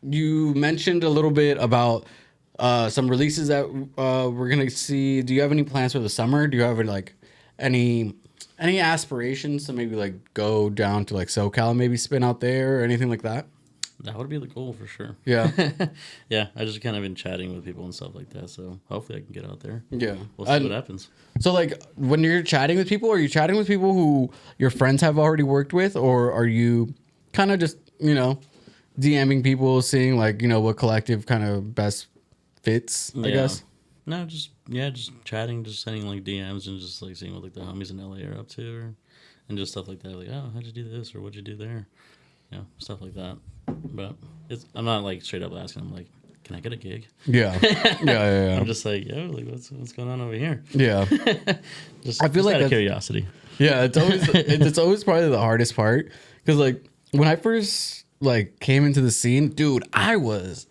you mentioned a little bit about some releases that we're gonna see. Do you have any plans for the summer? Do you have like any aspirations to maybe like go down to like SoCal and maybe spin out there or anything like that? That would be the goal for sure. Yeah. Yeah, I just kind of been chatting with people and stuff like that, so hopefully I can get out there. Yeah. We'll see what happens. So like when you're chatting with people, are you chatting with people who your friends have already worked with, or are you kind of just, DMing people, seeing like, what collective kind of best fits, I guess? No, just chatting, just sending like DMs and just like seeing what like the homies in LA are up to, and just stuff like that. Like, oh, how'd you do this or what'd you do there? Stuff like that. But I'm not like straight up asking them like, can I get a gig? Yeah. Yeah. I'm just like, yo, like what's going on over here? Yeah. Just I feel like out of that's- curiosity. Yeah, it's always probably the hardest part, because like when I first like came into the scene, dude, I was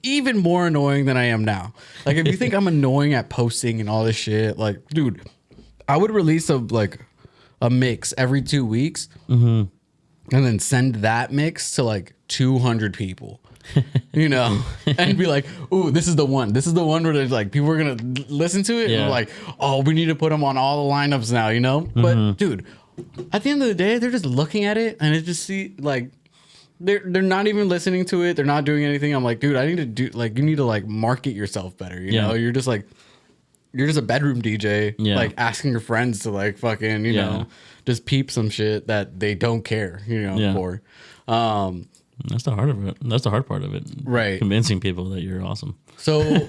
even more annoying than I am now. Like if you think I'm annoying at posting and all this shit, like dude, I would release a mix every 2 weeks, and then send that mix to like 200 people. And be like, ooh, this is the one. This is the one where there's like people are gonna listen to it, and we're like, oh, we need to put them on all the lineups now, But dude, at the end of the day, they're just looking at it, and it just like they're not even listening to it. They're not doing anything. I'm like, dude, I need to do like you need to like market yourself better. You know, you're just a bedroom DJ, like asking your friends to like fucking just peep some shit that they don't care, for. That's the heart of it. That's the hard part of it. Right. Convincing people that you're awesome. So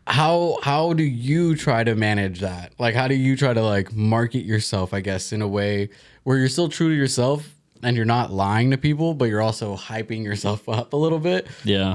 how do you try to manage that? Like, how do you try to like market yourself, I guess, in a way where you're still true to yourself and you're not lying to people, but you're also hyping yourself up a little bit? Yeah.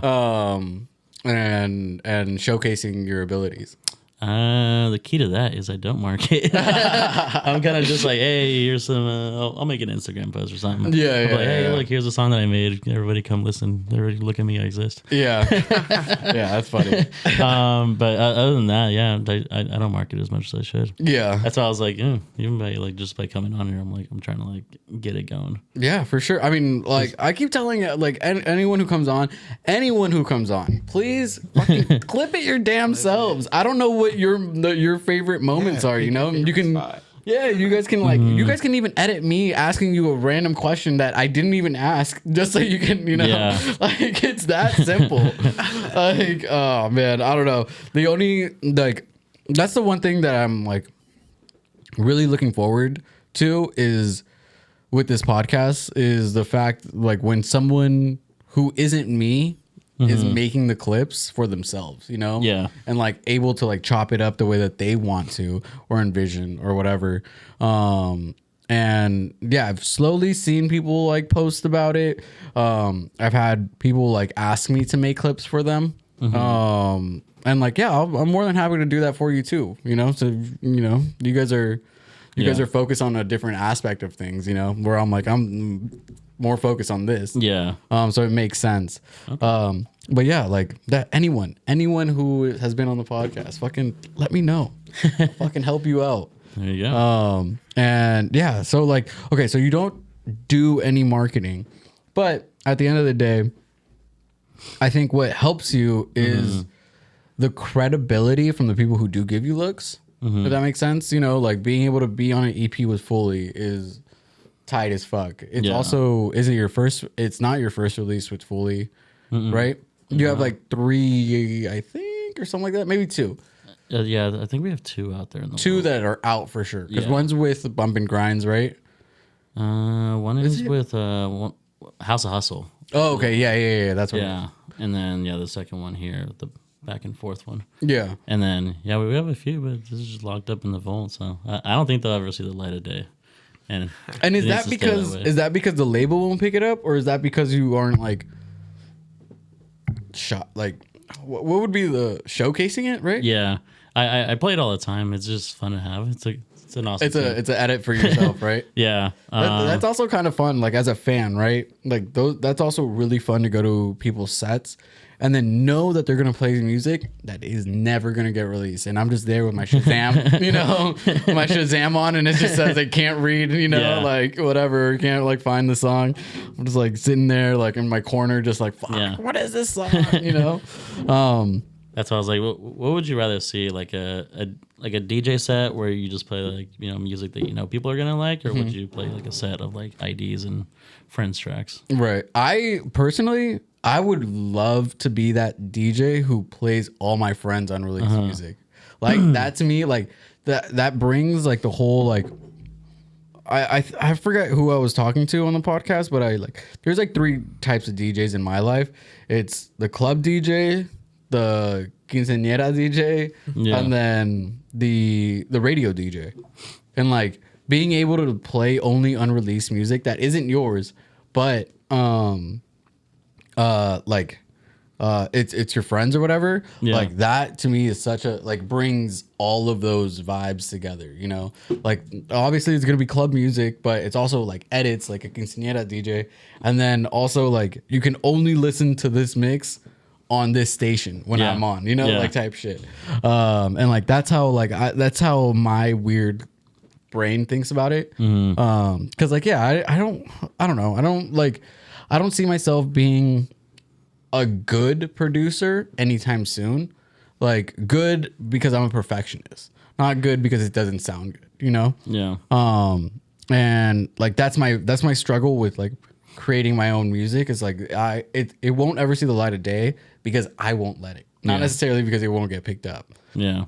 And showcasing your abilities. The key to that is I don't market. I'm kind of just like, hey, here's some. I'll make an Instagram post or something. Yeah, I'll be like, hey, yeah. look, here's a song that I made. Everybody come listen. Everybody look at me. I exist. Yeah, yeah, that's funny. But other than that, yeah, I don't market as much as I should. Yeah, That's why I was like, even by like just by coming on here, I'm trying to like get it going. yeah, for sure. I mean, like I keep telling like anyone who comes on, please fucking clip it your damn selves. I don't know what your favorite moments are. You can. Yeah, you guys can you guys can even edit me asking you a random question that I didn't even ask, just so you can, like it's that simple. Like, oh man, I don't know. The only like that's the one thing that I'm like really looking forward to is with this podcast is the fact like when someone who isn't me is making the clips for themselves, Yeah. and like able to like chop it up the way that they want to or envision or whatever. And yeah, I've slowly seen people like post about it. I've had people like ask me to make clips for them. And like, yeah, I'm more than happy to do that for you too. So you guys are focused on a different aspect of things. Where I'm more focused on this. Yeah. So it makes sense. Okay. But yeah, like that anyone who has been on the podcast, fucking let me know. Fucking help you out. There you go. And yeah, so like, okay, so you don't do any marketing, but at the end of the day, I think what helps you is the credibility from the people who do give you looks. If that makes sense, like being able to be on an EP with Fully is tight as fuck. It's also it's not your first release with Fully, right? You have like 3, I think, or something like that, maybe 2. Yeah, I think we have 2 out there in the 2 world. that are out for sure. Because Yeah. one's with Bump and Grinds, right? One is with House of Hustle. Oh, okay. Yeah. That's what. Yeah, and then the second one here, the back and forth one. Yeah. And then we have a few, but this is just locked up in the vault. So I don't think they'll ever see the light of day. And is that because the label won't pick it up, or is that because you aren't like shot like what would be the showcasing it, right? Yeah, I play it all the time. It's just fun to have. It's an awesome. It's an edit for yourself, right? Yeah, that's also kind of fun. Like as a fan, right? Like that's also really fun to go to people's sets and then know that they're gonna play music that is never gonna get released. And I'm just there with my Shazam, my Shazam on, and it just says I can't read, like whatever, can't like find the song. I'm just like sitting there, like in my corner, just like, fuck, what is this song? That's why I was like, what would you rather see? Like a DJ set where you just play like music that people are gonna like, or would you play like a set of like IDs and friends tracks? Right. I personally, I would love to be that DJ who plays all my friends' unreleased music. Like that to me, like that brings like the whole like I forget who I was talking to on the podcast, but there's like 3 types of DJs in my life. It's the club DJ, the quinceañera DJ, and then the radio DJ. And like being able to play only unreleased music that isn't yours, but it's your friends or whatever. Like that to me is such a brings all of those vibes together, like obviously it's gonna be club music, but it's also like edits, like a quinceañera DJ, and then also like you can only listen to this mix on this station when I'm on, like type shit. And like that's how my weird brain thinks about it. Cause like I don't know, I don't see myself being a good producer anytime soon. Like good because I'm a perfectionist, not good because it doesn't sound good, Yeah. And like that's my struggle with like creating my own music is like it won't ever see the light of day because I won't let it. Not necessarily because it won't get picked up. Yeah.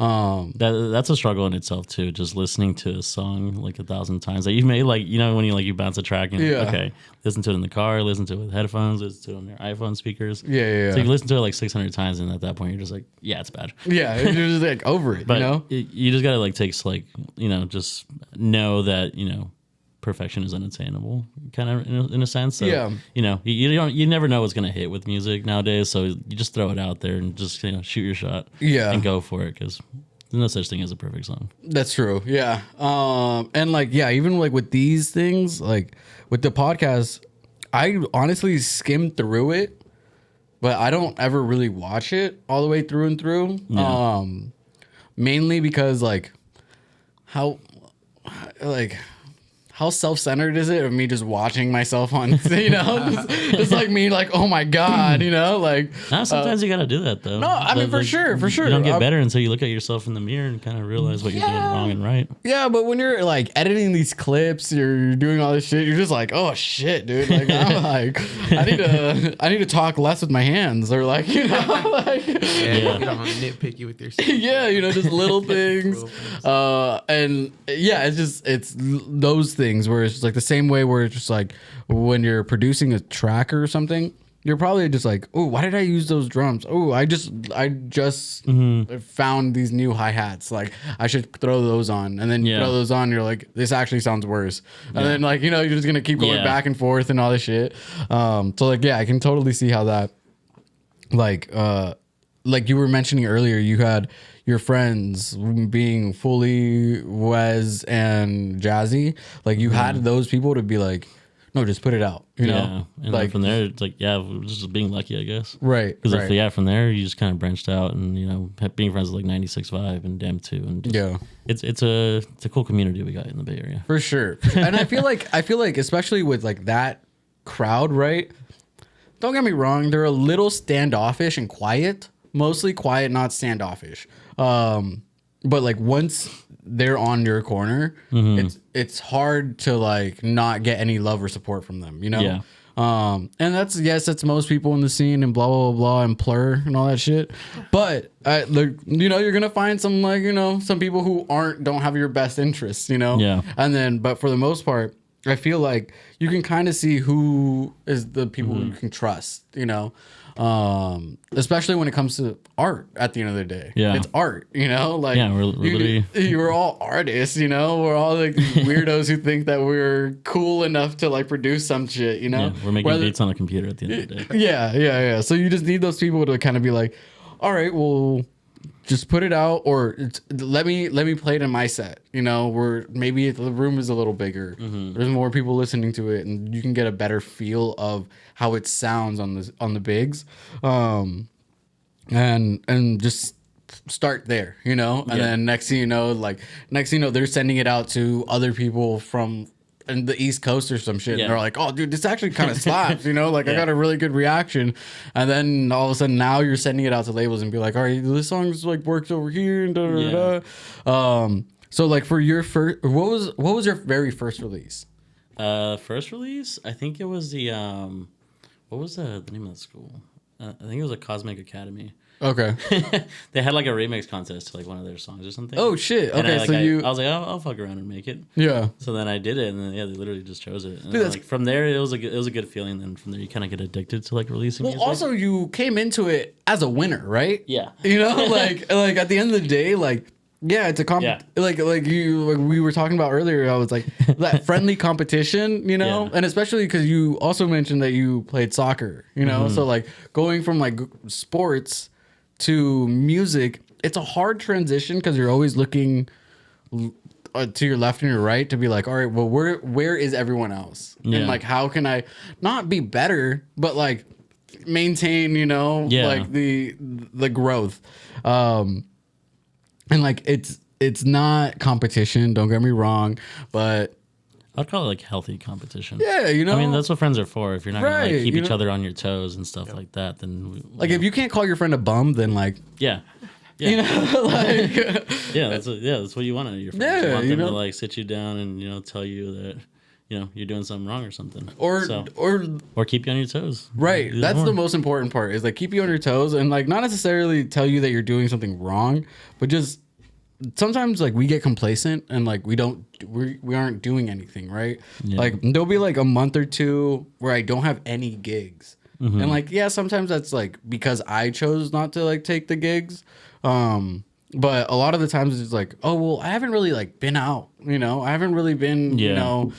That's a struggle in itself too. Just listening to a song like 1,000 times that you've made, like, when you bounce a track and okay, listen to it in the car, listen to it with headphones, listen to it on your iPhone speakers. Yeah. So you listen to it like 600 times, and at that point you're just like, yeah, it's bad. Yeah, you're just like over it. But you just gotta just know that perfection is unattainable, kind of in a sense. So, you never know what's gonna hit with music nowadays. So you just throw it out there and just shoot your shot. Yeah, and go for it, because there's no such thing as a perfect song. That's true. Yeah. And even like with these things, like with the podcast, I honestly skimmed through it, but I don't ever really watch it all the way through and through. Yeah. Mainly because how self-centered is it of me just watching myself on, just like me, like, oh my God, sometimes you got to do that though. No, I mean, for sure. You don't get better until you look at yourself in the mirror and kind of realize what you're doing wrong and right. Yeah, but when you're like editing these clips, you're doing all this shit, you're just like, oh shit, dude. Like, I'm like, I need to talk less with my hands, or like, you don't nitpicky with your stuff. Yeah, just little things. And yeah, it's those things where it's just like the same way where it's just like when you're producing a track or something, you're probably just like, oh, why did I use those drums? Oh, I just found these new hi-hats, like I should throw those on. And then you throw those on, you're like, this actually sounds worse. And then like, you're just gonna keep going back and forth and all this shit. So like, I can totally see how that, like you were mentioning earlier, you had your friends being fully Wes and Jazzy, like you had those people to be like, no, just put it out, and like from there it's like, just being lucky, I guess, right? Because from there you just kind of branched out and being friends with like 96 Vibe and Dem 2, and it's a cool community we got in the Bay Area for sure. And I feel like especially with like that crowd, right? Don't get me wrong, they're a little standoffish and quiet. Mostly quiet, not standoffish. But like once they're on your corner, it's hard to like not get any love or support from them, Yeah. And that's most people in the scene and blah blah blah blah and Plur and all that shit. But you're gonna find some like some people who don't have your best interests, Yeah. And then, but for the most part, I feel like you can kind of see who is the people who you can trust, you know, especially when it comes to art at the end of the day. Yeah. It's art, you know, like we're all artists, you know, we're all like these weirdos who think that we're cool enough to like produce some shit, you know, Yeah, we're making beats on a computer at the end of the day. Yeah. So you just need those people to kind of be like, all right, well, just put it out, or let me play it in my set. You know, where maybe the room is a little bigger. There's more people listening to it, and you can get a better feel of how it sounds on the bigs, and just start there. You know, and then next thing you know, they're sending it out to other people from in the East Coast or some shit. And they're like, oh, dude, this actually kind of slaps, you know? Like, I got a really good reaction. And then all of a sudden, now you're sending it out to labels and be like, all right, this song's like works over here and da-da-da-da. So, like, for your first, what was your very first release? First release? I think it was the, what was the name of the school? I think it was a Cosmic Academy. Okay. They had like a remix contest to like one of their songs or something. Oh shit. Okay, I was like, I'll fuck around and make it. Yeah. So then I did it, and then they literally just chose it. And then, like, from there, it was a good feeling. Then from there, you kind of get addicted to like releasing. Well, music. also you came into it as a winner, right? Yeah. You know, like at the end of the day, like. Yeah, it's a like we were talking about earlier. I was like that friendly competition, you know, and especially because you also mentioned that you played soccer, you know, so like going from like sports to music, it's a hard transition because you're always looking to your left and your right to be like, all right, well, where is everyone else, and like how can I not be better, but like maintain, you know, like the growth. And like it's not competition, don't get me wrong, but I'd call it like healthy competition. Yeah, you know. I mean, that's what friends are for. If you're not gonna like keep each other on your toes and stuff like that, then like if you can't call your friend a bum, then like yeah. You know, like that's what you want out of your friends. You want them to like sit you down and, you know, tell you that, you know, you're doing something wrong or something. Or keep you on your toes. Right. That's the most important part, is like keep you on your toes and like not necessarily tell you that you're doing something wrong, but just sometimes like we get complacent and like we aren't doing anything, right? Yeah. Like there'll be like a month or two where I don't have any gigs. And like, yeah, sometimes that's like because I chose not to like take the gigs. But a lot of the times it's like, oh, well, I haven't really like been out, you know, I haven't really been, you know,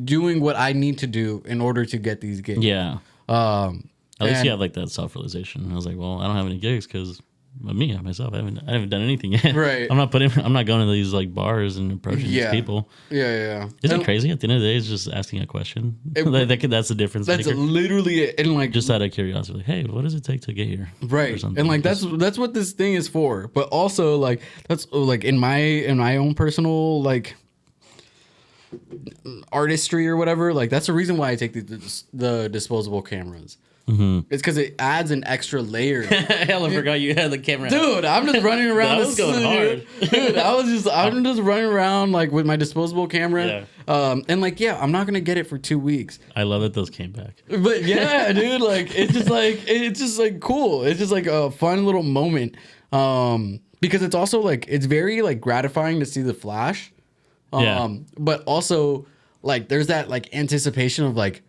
doing what I need to do in order to get these gigs. Yeah. At least you have like that self-realization. I was like, well, I don't have any gigs because myself, I haven't done anything yet. Right. I'm not going to these like bars and approaching these people. Yeah. Isn't it crazy? At the end of the day, it's just asking a question. That's the difference. That's literally it. And like, just out of curiosity, like, hey, what does it take to get here? Right. And like that's what this thing is for. But also like that's like in my own personal like artistry or whatever. Like that's the reason why I take the disposable cameras. It's because it adds an extra layer. Hell, I forgot you had the camera. Dude, I'm just running around. That was going hard. Dude, I'm just running around like with my disposable camera. Yeah. And like, yeah, I'm not gonna get it for 2 weeks. I love that those came back. But yeah, dude, like it's just like cool. It's just like a fun little moment. Because it's also like it's very like gratifying to see the flash. But also like there's that like anticipation of like,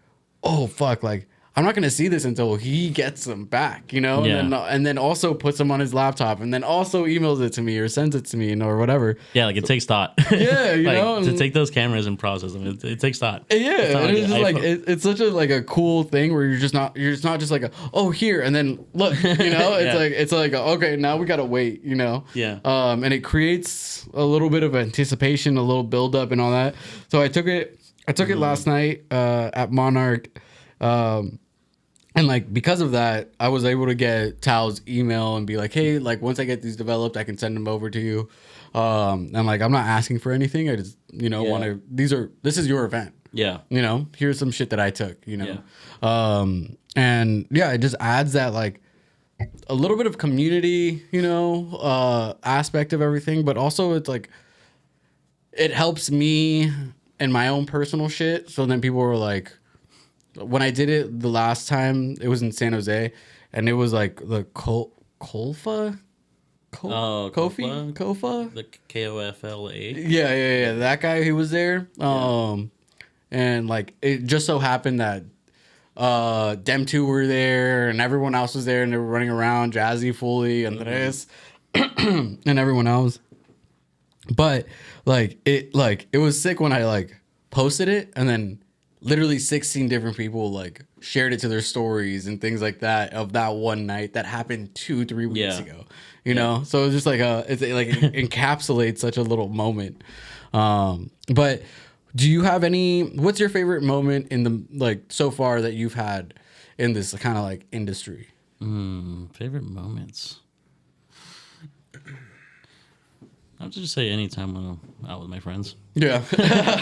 oh fuck, like I'm not gonna see this until he gets them back, you know, and then also puts them on his laptop, and then also emails it to me or sends it to me, or whatever. Yeah, like it takes thought. Yeah, you like, know, to take those cameras and process them, it takes thought. Yeah, and it's just like it's such a like a cool thing where you're not just like here and then look, you know, it's like okay, now we gotta wait, you know. Yeah. And it creates a little bit of anticipation, a little build up, and all that. So I took it last night at Monarch. And like because of that, I was able to get Tao's email and be like, hey, like once I get these developed, I can send them over to you. And like I'm not asking for anything. I just want to. This is your event. Yeah. You know, here's some shit that I took. You know. Yeah. And yeah, it just adds that like a little bit of community, you know, aspect of everything, but also it's like it helps me in my own personal shit. So then people were like. When I did it the last time, it was in San Jose, and it was like the Kofa? Kofa? The KOFLA? Yeah. That guy, he was there. and like it just so happened that them two were there and everyone else was there and they were running around, Jazzy, Fully, Andres, and everyone else. But it was sick when I like posted it and then literally 16 different people like shared it to their stories and things like that of that one night that happened 2-3 weeks ago. You know, so it's just like it encapsulates such a little moment. But do you have what's your favorite moment in the like so far that you've had in this kind of like industry? Favorite moments. I would just say anytime when I'm out with my friends. Yeah.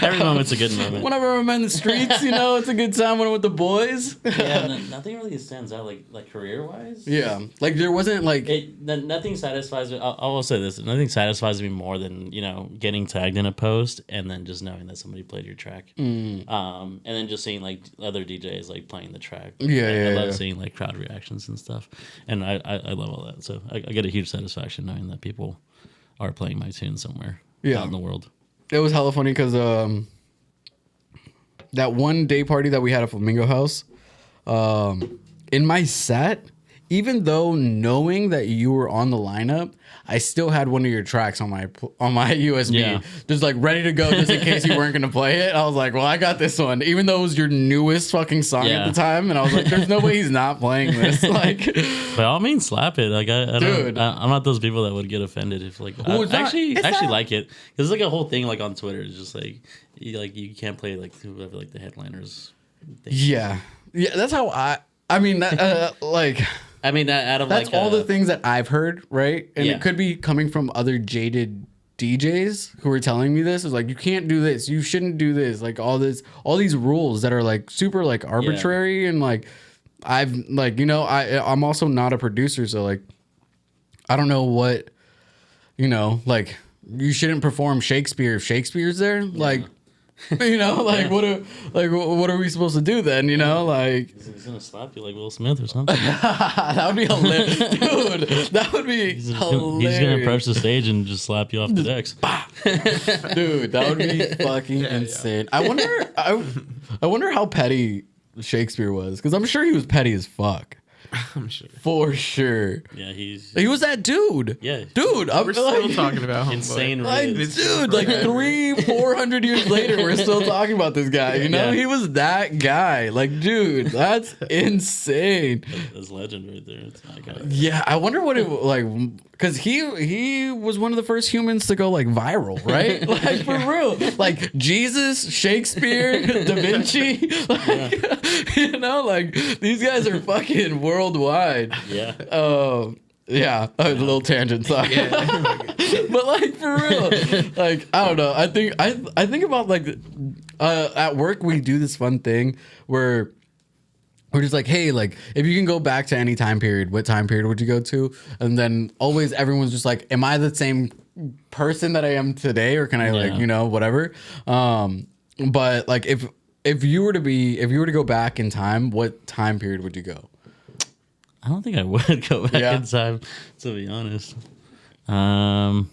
Every moment's a good moment. Whenever I'm in the streets, you know, it's a good time when I'm with the boys. Yeah, nothing really stands out like career-wise. Yeah. Like there wasn't like... Nothing satisfies me. I will say this. Nothing satisfies me more than, you know, getting tagged in a post and then just knowing that somebody played your track. And then just seeing like other DJs like playing the track. I love seeing like crowd reactions and stuff. And I love all that. So I get a huge satisfaction knowing that people are playing my tune somewhere out in the world. It was hella funny because that one day party that we had at Flamingo House, in my set, even though knowing that you were on the lineup, I still had one of your tracks on my USB, just like ready to go, just in case you weren't gonna play it. I was like, well, I got this one, even though it was your newest fucking song at the time, and I was like, there's no way he's not playing this. Like, by all means, slap it. Like, I'm not those people that would get offended if like I actually like it. There's like a whole thing like on Twitter. It's just like you can't play like whoever like the headliners. Yeah, that's how I mean that like. I mean, out of that's like all the things that I've heard, right? And it could be coming from other jaded DJs who are telling me this. Is like, you can't do this, you shouldn't do this, like all these rules that are like super like arbitrary and like I've like, you know, I'm also not a producer, so like I don't know what, you know, like you shouldn't perform Shakespeare if Shakespeare's there, like. You know, like what are we supposed to do then? You know, like he's gonna slap you like Will Smith or something. That would be hilarious, dude. That would be hilarious. He's gonna approach the stage and just slap you off the decks. Dude, that would be fucking insane. I wonder how petty Shakespeare was, because I'm sure he was petty as fuck. I'm sure. For sure. Yeah, he was that dude. Yeah. Dude, We're still talking about him. Insane. Like, dude, like 300-400 years later, we're still talking about this guy. You know, he was that guy. Like, dude, that's insane. That's legend right there. It's iconic. Yeah, I wonder what it like, because he was one of the first humans to go like viral, right? Like for real, like Jesus, Shakespeare, Da Vinci, like, you know, like these guys are fucking worldwide. Yeah. Yeah, a little tangent, sorry. But like for real, like I don't know. I think about like at work we do this fun thing where we're just like, hey, like if you can go back to any time period, what time period would you go to? And then always everyone's just like, am I the same person that I am today, or can I like, you know, whatever. But like if you were to go back in time, what time period would you go? I don't think I would go back in time, to be honest. Yeah.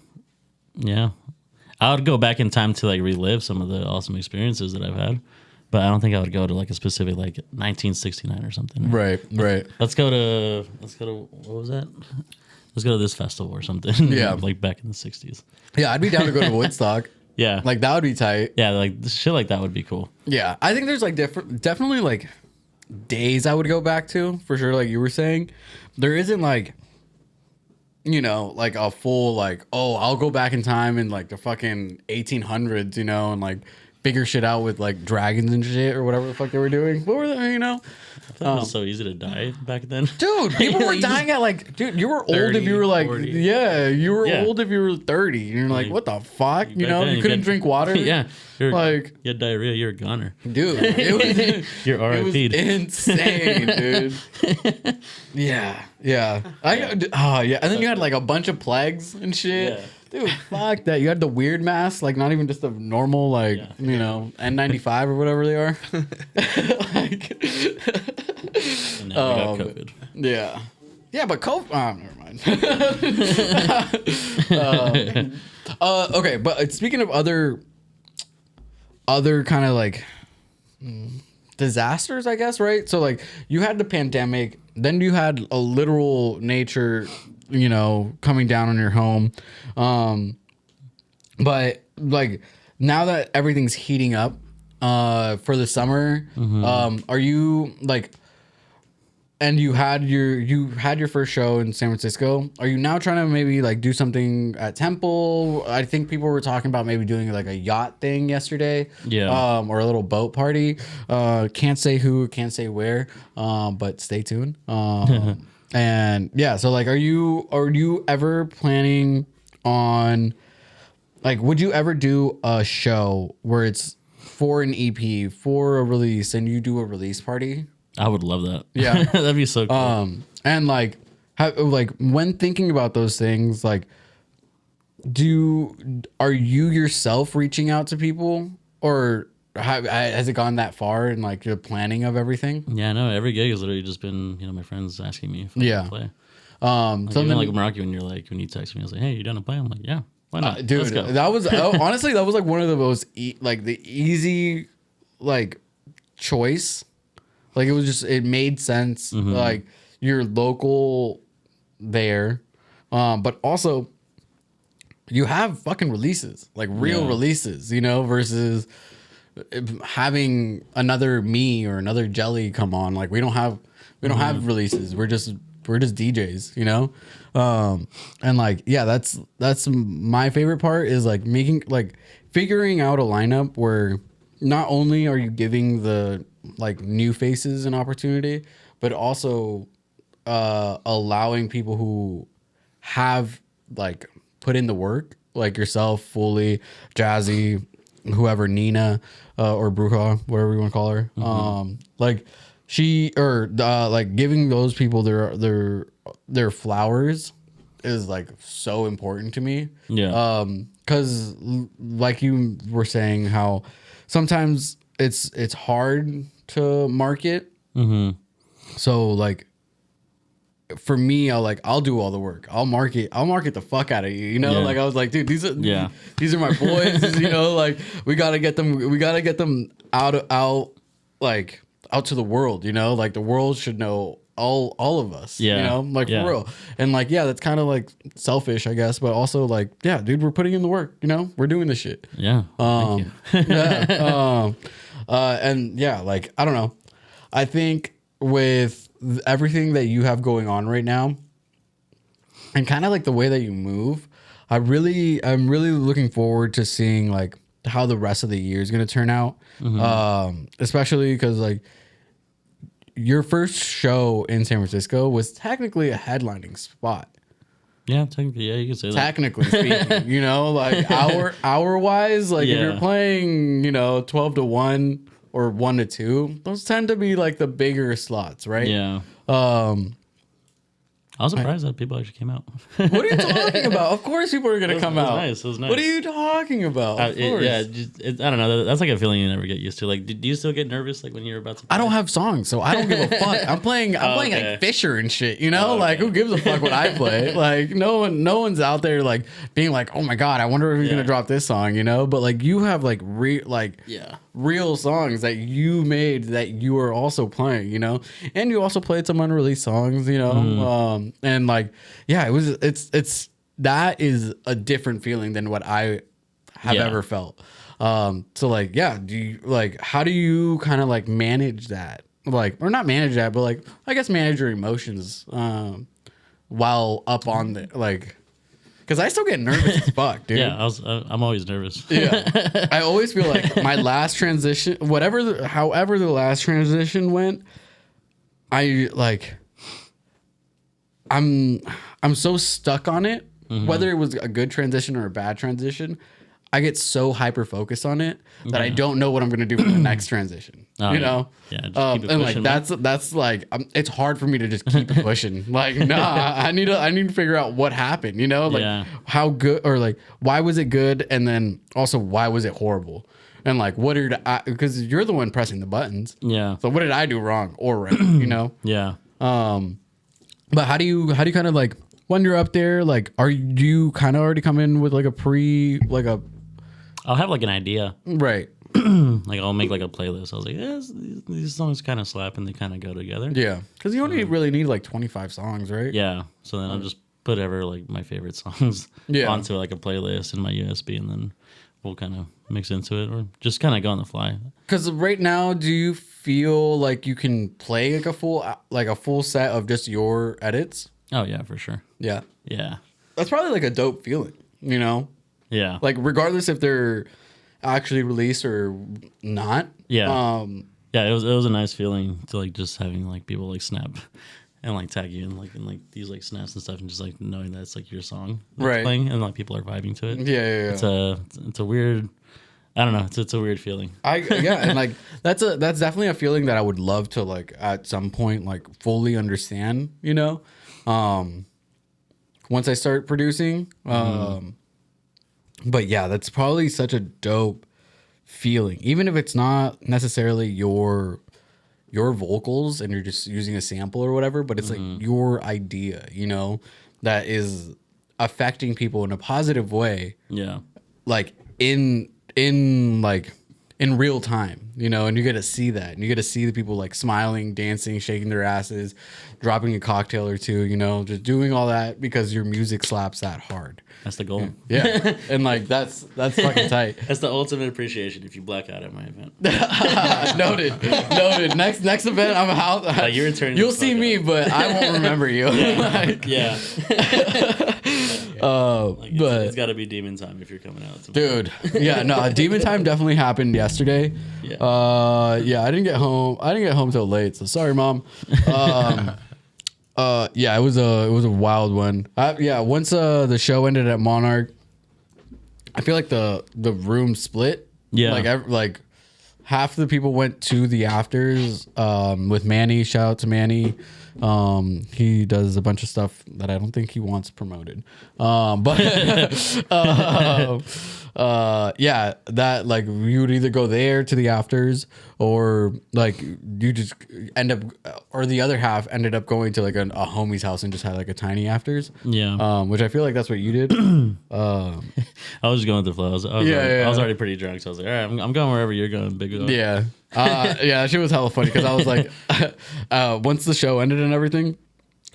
I would go back in time to like relive some of the awesome experiences that I've had. But I don't think I would go to like a specific like 1969 or something. Right. Let's go to what was that? Let's go to this festival or something. Yeah. Like back in the 60s. Yeah, I'd be down to go to Woodstock. Yeah. Like that would be tight. Yeah, like shit like that would be cool. Yeah. I think there's like definitely like days I would go back to, for sure, like you were saying. There isn't like, you know, like a full like, oh, I'll go back in time in like the fucking 1800s, you know, and like figure shit out with like dragons and shit or whatever the fuck they were doing. What were they, you know? I thought it was so easy to die back then. Dude, people were dying at like, dude, you were old 30, if you were like, 40. you were old if you were 30. And you're like, what the fuck? You know, you couldn't drink water. Yeah. Like, you had diarrhea, you're a goner. Dude, it was, you're RIP'd. Insane, dude. Yeah. And then you had like a bunch of plagues and shit. Yeah. Dude, fuck that. You had the weird masks, like not even just a normal, like, you know, N95 or whatever they are. Like, and now we got COVID. Yeah. Yeah, but COVID. Never mind. Okay, but speaking of other kind of like disasters, I guess, right? So like you had the pandemic, then you had a literal nature, coming down on your home. But like now that everything's heating up for the summer, are you like, and you had your first show in San Francisco. Are you now trying to maybe like do something at Temple? I think people were talking about maybe doing like a yacht thing yesterday. Yeah. Or a little boat party. Can't say who, can't say where. But stay tuned. And yeah, so like, are you ever planning on, like, would you ever do a show where it's for an EP, for a release, and you do a release party? I would love that. Yeah. That'd be so cool. And like, when thinking about those things, like, are you yourself reaching out to people, or has it gone that far in like the planning of everything? Yeah, no, every gig has literally just been, my friends asking me if I Yeah. can play. So Even like Meraki, when you text me, I was like, hey, you down to play? I'm like, yeah, why not? dude, Let's go. that was honestly, that was like one of the most the easy like choice. Like it made sense. Like you're local there, but also you have fucking releases, like real releases, versus having another me or another Jelly come on. Like we don't have releases. We're just DJs, and like, yeah, that's my favorite part is like figuring out a lineup where not only are you giving the like new faces an opportunity, but also allowing people who have like put in the work, like yourself, Fully, Jazzy, whoever, Nina, or Bruja, whatever you want to call her. Like like giving those people their flowers is like so important to me. Yeah. Cause like you were saying, how sometimes it's hard to market. So like for me, I'll do all the work. I'll market the fuck out of you. Like I was like, dude, these are my boys. Like we gotta get them out to the world. Like the world should know all of us. Like for real. And like, yeah, that's kind of like selfish, I guess, but also like, yeah, dude, we're putting in the work. We're doing this shit. Yeah. Thank you. Yeah. And yeah, like, I don't know. I think with everything that you have going on right now and kind of like the way that you move, I'm really looking forward to seeing like how the rest of the year is going to turn out. Especially because like your first show in San Francisco was technically a headlining spot. Yeah, technically, yeah, you can say that. Technically speaking, like hour wise, like if you're playing, 12 to 1 or 1 to 2, those tend to be like the bigger slots, right? Yeah. I was surprised that people actually came out. What are you talking about? Of course people are going to come out. It was nice. What are you talking about? I don't know. That's like a feeling you never get used to. Like, do you still get nervous like when you're about to play? I don't have songs, so I don't give a fuck. I'm playing like Fisher and shit, Like who gives a fuck what I play? Like no one's out there like being like, "Oh my god, I wonder if he's going to drop this song," But like you have like real songs that you made that you are also playing, And you also played some unreleased songs, and like, yeah, it's that is a different feeling than what I have ever felt. So like, yeah, how do you kind of like manage that? Like, or not manage that, but like, I guess manage your emotions, while up on the, like, cause I still get nervous as fuck, dude. Yeah. I'm always nervous. Yeah. I always feel like my last transition, however the last transition went, I'm so stuck on it, whether it was a good transition or a bad transition. I get so hyper focused on it that I don't know what I'm gonna do for the next transition. Yeah, just keep it and pushing, like that's like it's hard for me to just keep it pushing. Like, nah, I need to figure out what happened. Like how good, or like why was it good, and then also why was it horrible, and like what did because you're the one pressing the buttons. Yeah. So what did I do wrong or right? Yeah. But how do you kind of like when you're up there, like do you kind of already come in with like I'll have like an idea. Right. like I'll make like a playlist. I was like, yeah, these songs kind of slap and they kind of go together. Yeah, because you only really need like 25 songs, right? Yeah. So then I'll just put ever like my favorite songs onto like a playlist in my USB, and then we'll kind of mix into it or just kind of go on the fly. Because right now, do you feel like you can play like a full set of just your edits? Oh yeah, for sure. Yeah. Yeah. That's probably like a dope feeling, you know? Yeah. Like regardless if they're actually released or not. Yeah. Yeah, it was a nice feeling to like just having like people like snap and like tag you in like these like snaps and stuff, and just like knowing that it's like your song that's right playing and like people are vibing to it. Yeah. It's a weird, I don't know, it's a weird feeling. And like that's definitely a feeling that I would love to like at some point like fully understand, you know? Once I start producing. But yeah, that's probably such a dope feeling. Even if it's not necessarily your vocals and you're just using a sample or whatever, but it's like your idea, you know, that is affecting people in a positive way. Yeah. Like in real time, you know, and you get to see that, and you get to see the people like smiling, dancing, shaking their asses, dropping a cocktail or two, you know, just doing all that because your music slaps that hard. That's the goal. Yeah. And like that's fucking tight. That's the ultimate appreciation if you black out at my event. Noted. Next event I'm out. You're returning. You'll see me, but I won't remember you. Yeah. But it's got to be demon time if you're coming out. Dude, yeah, no, demon time definitely happened yesterday. Yeah. Yeah, I didn't get home till late, so sorry, Mom. Yeah, it was a wild one. Once the show ended at Monarch, I feel like the room split. Yeah. Like half the people went to the afters with Manny. Shout out to Manny. He does a bunch of stuff that I don't think he wants promoted. But yeah, that like you would either go there to the afters or like you just end up, or the other half ended up going to like a homie's house and just had like a tiny afters. Yeah. Which I feel like that's what you did. I was just going with the flow. I was already pretty drunk, so I was like, all right, I'm going wherever you're going, big dog. Yeah. Yeah, that shit was hella funny because I was like, once the show ended and everything,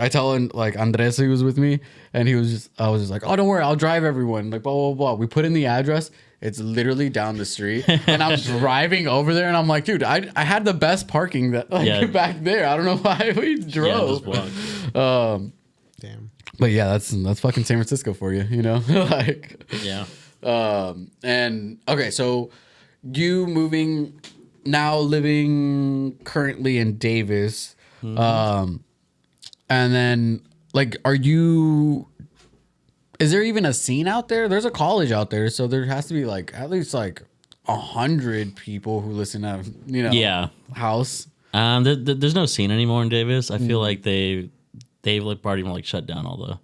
I tell him like Andres, he was with me, and I was just like, oh, don't worry, I'll drive everyone. Like blah blah blah. We put in the address. It's literally down the street, and I'm driving over there, and I'm like, dude, I had the best parking that back there. I don't know why we drove. Yeah, just walk. Damn. But yeah, that's fucking San Francisco for you, you know? Like Yeah. And okay, so you moving now, living currently in Davis, and then like, is there even a scene out there? There's a college out there, so there has to be like at least like 100 people who listen to, you know, house. There's no scene anymore in Davis. I feel like they've like already like shut down all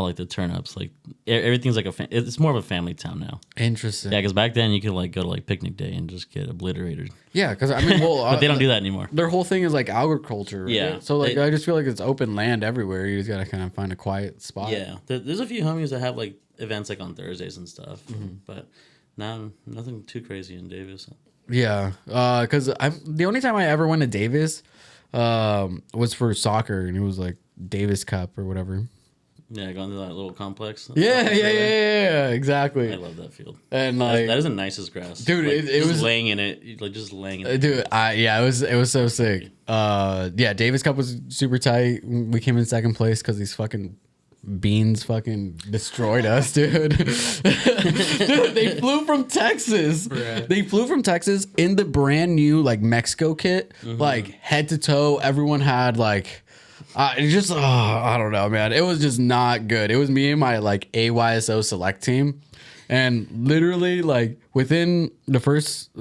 like the turn-ups. Like everything's like it's more of a family town now. Interesting. Yeah, because back then you could like go to like picnic day and just get obliterated. Yeah, because I mean, well, but they don't do that anymore. Their whole thing is like agriculture. Right? Yeah. So like, I just feel like it's open land everywhere. You just gotta kind of find a quiet spot. Yeah, there's a few homies that have like events like on Thursdays and stuff, but nothing too crazy in Davis. Yeah, because the only time I ever went to Davis was for soccer, and it was like Davis Cup or whatever. Yeah, going to that little complex. Yeah, exactly. I love that field. And like that is the nicest grass, dude. Like, it was laying in it, like just laying in it. Dude, it was so sick. Yeah, Davis Cup was super tight. We came in second place because these fucking beans fucking destroyed us, dude. Dude, they flew from Texas. Right. They flew from Texas in the brand new like Mexico kit, like head to toe. Everyone had like. I don't know, man. It was just not good. It was me and my like AYSO select team, and literally like within the first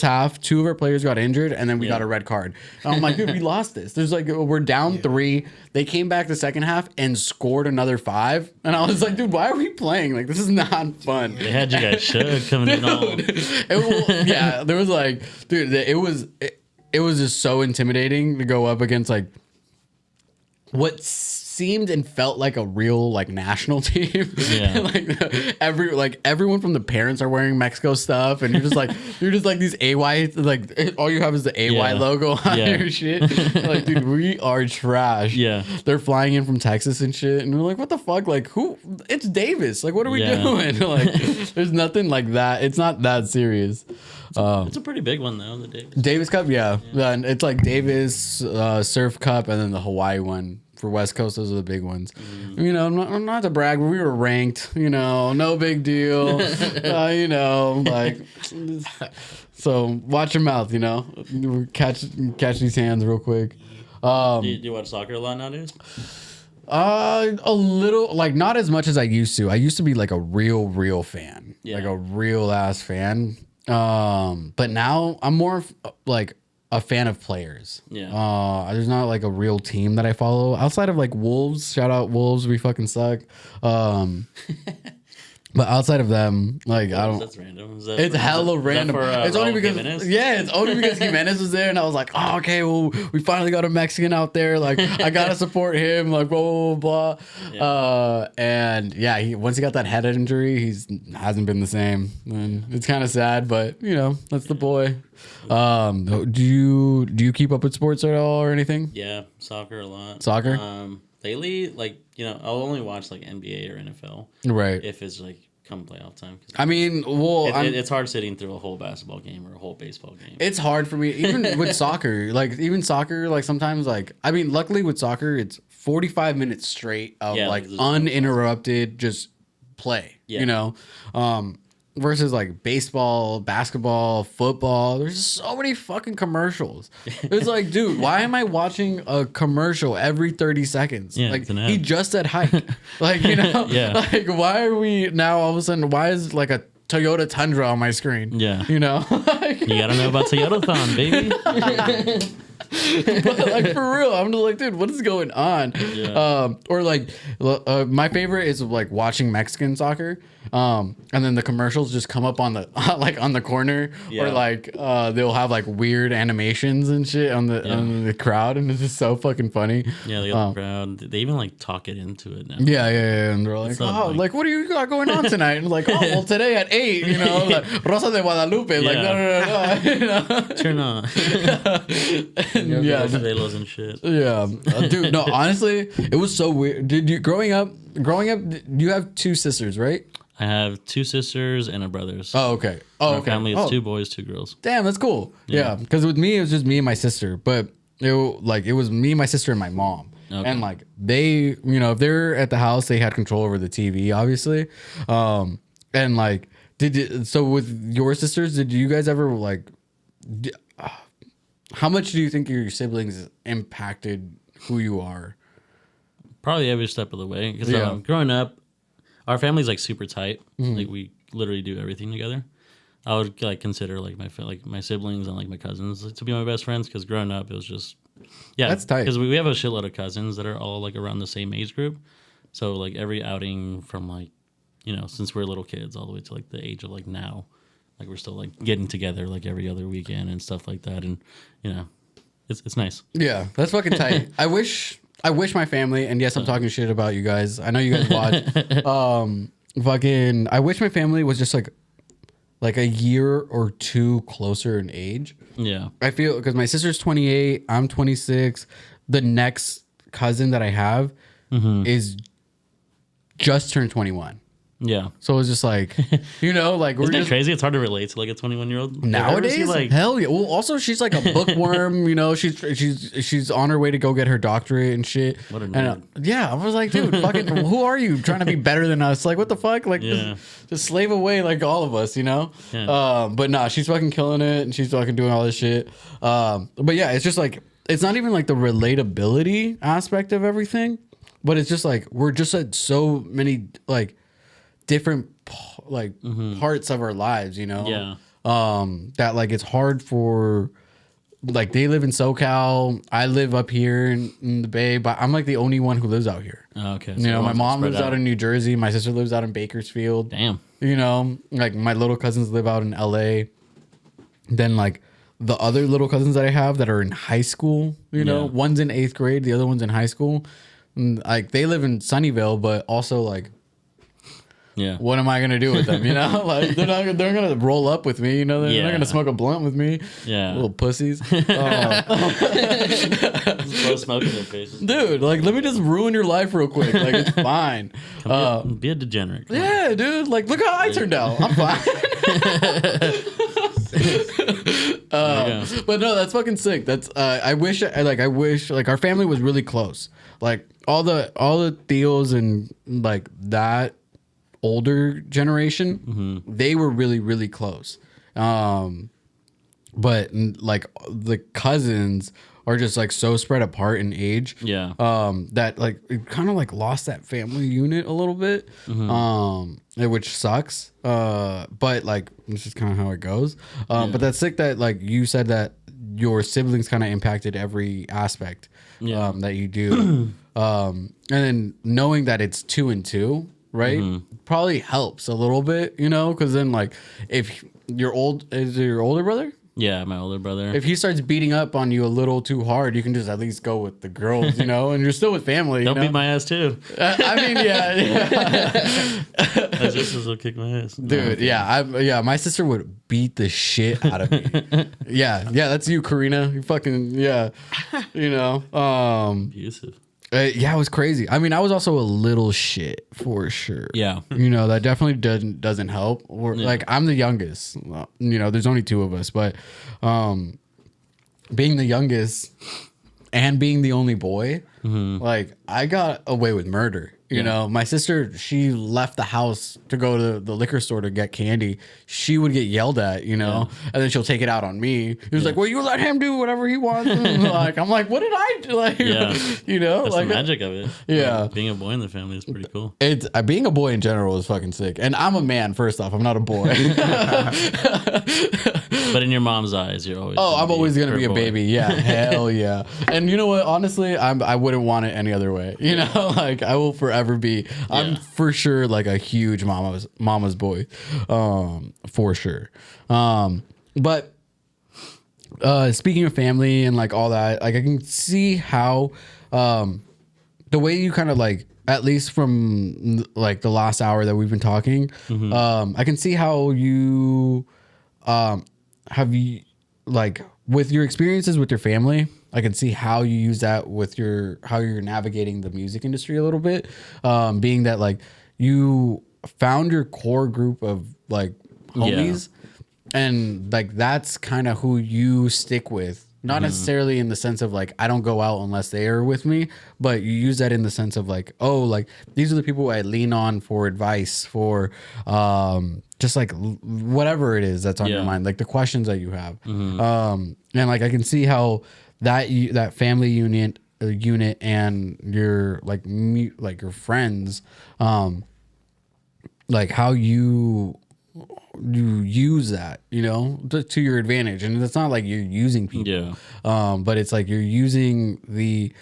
half, 2 of our players got injured, and then we got a red card. And I'm like, dude, we lost this. There's like we're down 3. They came back the second half and scored another 5, and I was like, dude, why are we playing? Like this is not fun. They had you guys shook coming in all. Yeah, there was like, dude, it was just so intimidating to go up against like what seemed and felt like a real like national team. Yeah. Everyone from the parents are wearing Mexico stuff, and you're just like these AY, like all you have is the AY logo on your shit. Like, dude, we are trash. Yeah. They're flying in from Texas and shit, and we're like, what the fuck? Like, who? It's Davis. Like, what are we doing? Like, there's nothing like that. It's not that serious. It's a pretty big one though, the Davis Cup, yeah. And it's like Davis, Surf Cup, and then the Hawaii one for West Coast. Those are the big ones. You know, not to brag, but we were ranked. You know, no big deal. You know, like, so watch your mouth. You know, catch these hands real quick. Do you watch soccer a lot nowadays? A little, like not as much as I used to. I used to be like a real fan, like a real ass fan. But now I'm more like a fan of players. Yeah. There's not like a real team that I follow outside of like Wolves. Shout out Wolves, we fucking suck. But outside of them, like I don't. That's random. It's hella random. It's only because Jimenez? it's only because Jimenez was there, and I was like, oh, okay, well, we finally got a Mexican out there. Like, I gotta support him. Like, blah blah blah. Yeah. And yeah, once he got that head injury, hasn't been the same, and it's kind of sad. But you know, that's the boy. Do you keep up with sports at all or anything? Yeah, soccer a lot. Soccer. Lately, like, you know, I'll only watch like NBA or NFL. Right. If it's like come playoff time. I mean, well, it's hard sitting through a whole basketball game or a whole baseball game. It's hard for me, even with soccer. Like, even soccer, like sometimes, like, I mean, luckily with soccer, it's 45 minutes straight of like uninterrupted just play. Yeah. You know, versus like baseball, basketball, football. There's so many fucking commercials. It's like, dude, why am I watching a commercial every 30 seconds? Yeah, like, he just said hike. Like, you know, like, why are we now all of a sudden, why is like a Toyota Tundra on my screen? Yeah. You know? You gotta know about Toyota-thon, baby. But like, for real, I'm just like, dude, what is going on? Yeah. Or like, my favorite is like watching Mexican soccer. And then the commercials just come up on the like on the corner, or like they'll have like weird animations and shit on the crowd, and it's just so fucking funny. Yeah, they got the crowd. They even like talk it into it now. Yeah, and they're like, like, what do you got going on tonight? And like, oh, well, today at 8, you know, like, Rosa de Guadalupe, like, no, you know? Turn on. Velos and shit. Yeah, dude. No, honestly, it was so weird. Did you growing up? You have 2 sisters, right? I have 2 sisters and a brother. Oh, okay. My family is 2 boys, 2 girls. Damn, that's cool. Yeah, because with me, it was just me and my sister. But it was me, my sister, and my mom. Okay. And like they, you know, if they're at the house, they had control over the TV, obviously. And like, so with your sisters, did you guys ever like? How much do you think your siblings impacted who you are? Probably every step of the way. Because growing up, our family's like super tight. Like we literally do everything together. I would like consider like my siblings and like my cousins to be my best friends. Because growing up, it was just that's tight. Because we have a shitload of cousins that are all like around the same age group. So like every outing from like, you know, since we're little kids all the way to like the age of like now. Like we're still like getting together like every other weekend and stuff like that, and you know, it's nice. Yeah, that's fucking tight. I wish my family, and yes, I'm talking shit about you guys. I know you guys watch. I wish my family was just like a year or 2 closer in age. Yeah, I feel because my sister's 28, I'm 26. The next cousin that I have is just turned 21. Yeah. So it's just like, you know, like we're just crazy. It's hard to relate to like a 21-year-old nowadays. Like, hell yeah. Well, also she's like a bookworm. You know, she's on her way to go get her doctorate and shit. What a nerd. And, I was like, dude, fucking, who are you trying to be better than us? Like, what the fuck? Like, just slave away like all of us, you know. Yeah. But nah, she's fucking killing it, and she's fucking doing all this shit. But yeah, it's just like it's not even like the relatability aspect of everything, but it's just like we're just at so many like different like parts of our lives, you know, that like it's hard for like they live in SoCal, I live up here in the Bay, but I'm like the only one who lives out here. Okay, so you know, my mom lives out in New Jersey, my sister lives out in Bakersfield. Damn. You know, like my little cousins live out in LA. Then like the other little cousins that I have that are in high school, you know, one's in 8th grade, the other one's in high school. like they live in Sunnyvale, but also like, Yeah. what am I gonna do with them? You know, like they're gonna roll up with me. You know, they're not gonna smoke a blunt with me. Yeah. Little pussies. Just blow smoke in their faces. Dude, like let me just ruin your life real quick. Like it's fine. Be a degenerate. Come on. Yeah, dude. Like look how I turned out. I'm fine. But no, that's fucking sick. That's I wish like our family was really close. Like all the Theos and like that older generation, they were really, really close. But like the cousins are just like so spread apart in age. Yeah. That like it kind of like lost that family unit a little bit. Which sucks. But like it's just kind of how it goes. But that's sick that like you said that your siblings kind of impacted every aspect that you do. And then knowing that it's 2 and 2, right? Probably helps a little bit, you know, because then like if is it your older brother? Yeah, my older brother. If he starts beating up on you a little too hard, you can just at least go with the girls, you know, and you're still with family. They'll you know? beat my ass too. I mean, yeah. My sisters will kick my ass. Dude, yeah, my sister would beat the shit out of me. yeah, that's you, Karina. You fucking you know. Abusive. Yeah, it was crazy. I mean, I was also a little shit for sure. Yeah. You know, that definitely doesn't help. Like I'm the youngest. Well, you know, there's only 2 of us, but being the youngest and being the only boy, like I got away with murder. You know, my sister, she left the house to go to the liquor store to get candy. She would get yelled at, you know, and then she'll take it out on me. He was like, well, you let him do whatever he wants. Like, I'm like, what did I do? Like, you know, that's like the magic of it. Yeah. Like, being a boy in the family is pretty cool. It's being a boy in general is fucking sick. And I'm a man, first off. I'm not a boy. But in your mom's eyes, you're always I'm always gonna her be a boy. baby. Yeah, hell yeah. And you know what? Honestly, I wouldn't want it any other way. You know, like I will forever be. I'm for sure like a huge mama's boy, for sure. But speaking of family and like all that, like I can see how the way you kind of like, at least from like the last hour that we've been talking, I can see how you have you like with your experiences with your family. I can see how you use that with how you're navigating the music industry a little bit. Being that like you found your core group of like homies, and like that's kind of who you stick with. Not necessarily in the sense of like I don't go out unless they are with me, but you use that in the sense of like, oh, like these are the people I lean on for advice, for just like whatever it is that's on your mind, like the questions that you have. And like I can see how that family unit and your like like your friends, like how you use that, you know, to your advantage. And it's not like you're using people, but it's like you're using the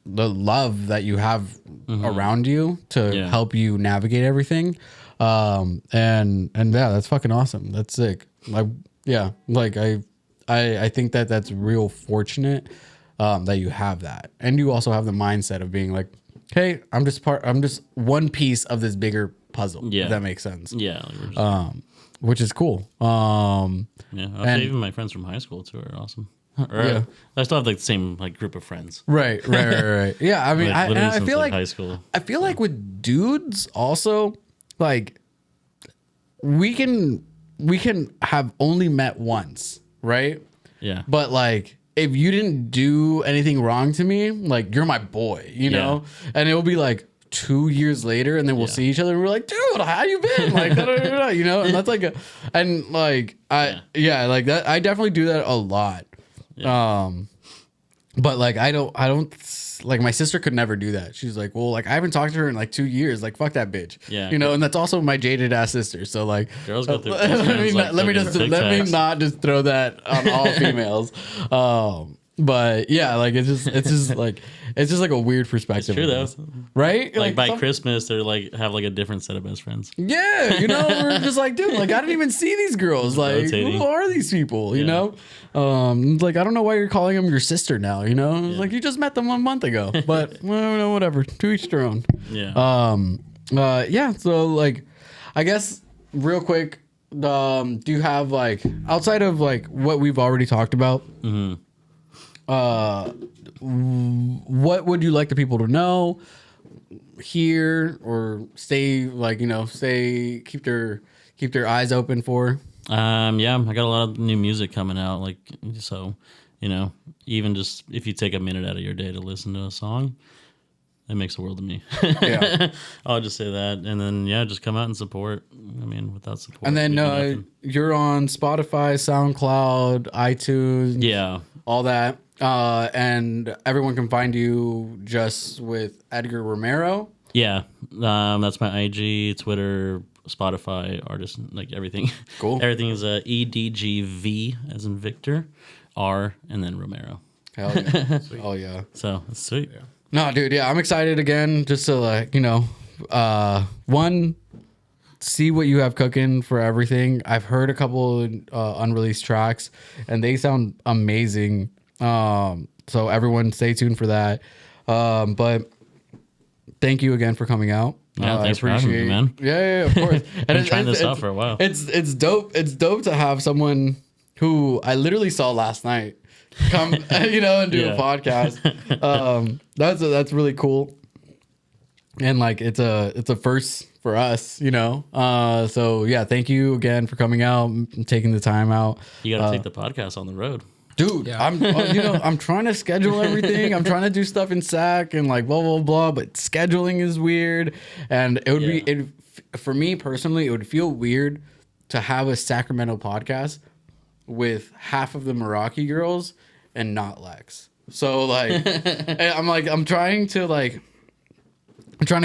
love that you have around you to help you navigate everything. And that's fucking awesome. That's sick. Like, like I think that's real fortunate that you have that. And you also have the mindset of being like, hey, I'm just one piece of this bigger puzzle. Yeah. If that makes sense. Yeah. Which is cool. I'll say even my friends from high school too are awesome. I still have like the same like group of friends. Right. Yeah. I mean, like, I feel like high school. I feel like with dudes also, like we can have only met once, right? Yeah. But like if you didn't do anything wrong to me, like you're my boy, you know? And it'll be like 2 years later and then we'll see each other and we're like, dude, how you been? Like, you know? And that's like like like that. I definitely do that a lot. Yeah. But like I don't like my sister could never do that. She's like, well, like I haven't talked to her in like 2 years. Like fuck that bitch. Yeah. You know, and that's also my jaded ass sister. So like girls go through let me not just throw that on all females. But yeah, like it's just like a weird perspective. True though. Right? Like by Christmas, they're like have like a different set of best friends. Yeah, you know, we're just like, dude, like I didn't even see these girls. Like, rotating. who are these people? You know, like I don't know why you're calling them your sister now. You know, it's like you just met them 1 month ago. But well, no, whatever. To each their own. Yeah. Yeah. So like, I guess real quick, do you have like outside of like what we've already talked about? Mm-hmm. What would you like the people to know, hear, or stay like, you know, keep their eyes open for? Yeah, I got a lot of new music coming out. Like, so, you know, even just if you take a minute out of your day to listen to a song, it makes the world to me. Yeah. I'll just say that. And then, yeah, just come out and support. I mean, without support. And then you're on Spotify, SoundCloud, iTunes. Yeah. All that. And everyone can find you just with Edgvr Romero. Yeah. That's my IG, Twitter, Spotify, artist, like everything. Cool. Everything is EDGV as in Victor, R, and then Romero. Hell yeah. Oh, yeah. So it's sweet. Yeah. No, dude. Yeah, I'm excited again just to like, you know, see what you have cooking for everything. I've heard a couple unreleased tracks and they sound amazing. So everyone stay tuned for that. But thank you again for coming out. Yeah, thanks for having me, man. Yeah, of course. I've been trying this out for a while. It's dope. It's dope to have someone who I literally saw last night come, you know, and do a podcast. That's really cool. And like it's a first for us, you know. So yeah, thank you again for coming out and taking the time out. You got to take the podcast on the road. Dude, Yeah. I'm trying to schedule everything. I'm trying to do stuff in SAC and like blah blah blah, but scheduling is weird. And it would be for me personally, it would feel weird to have a Sacramento podcast with half of the Meraki girls and not Lex. So like I'm trying to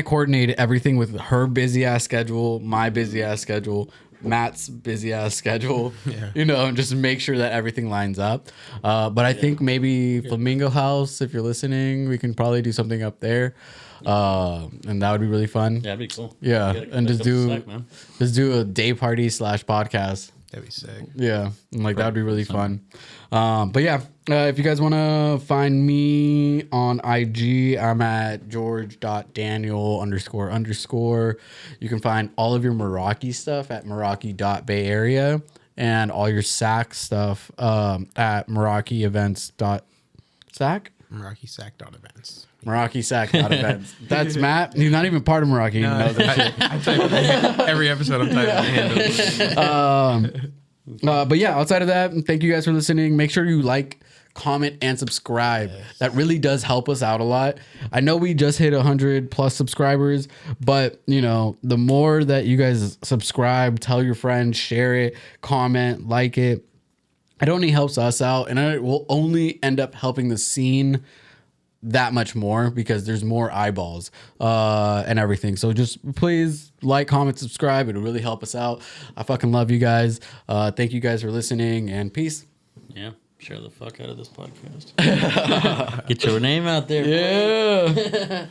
coordinate everything with her busy ass schedule, my busy ass schedule, Matt's busy ass schedule, you know, and just make sure that everything lines up. But I think maybe Flamingo House, if you're listening, we can probably do something up there. And that would be really fun. Yeah, that'd be cool. Yeah. And just do a day party / podcast. That'd be sick. Yeah, and like that would be really fun. But yeah, if you guys want to find me on IG, I'm at George.Daniel __. You can find all of your Meraki stuff at Meraki.Bay and all your SAC stuff at MerakiEvents.SAC. MerakiSac.events. MerakiSac.events. That's Matt. He's not even part of Meraki. No, He knows that shit. I type every episode I'm typing handle. But yeah, outside of that, thank you guys for listening. Make sure you like, comment, and subscribe. That really does help us out a lot. I know we just hit 100+ subscribers, but you know, the more that you guys subscribe, tell your friends, share it, comment, like it, it only helps us out, and it will only end up helping the scene that much more because there's more eyeballs and everything. So just please like, comment, subscribe. It'll really help us out. I fucking love you guys. Thank you guys for listening, and peace. Yeah, share the fuck out of this podcast. Get your name out there. Yeah.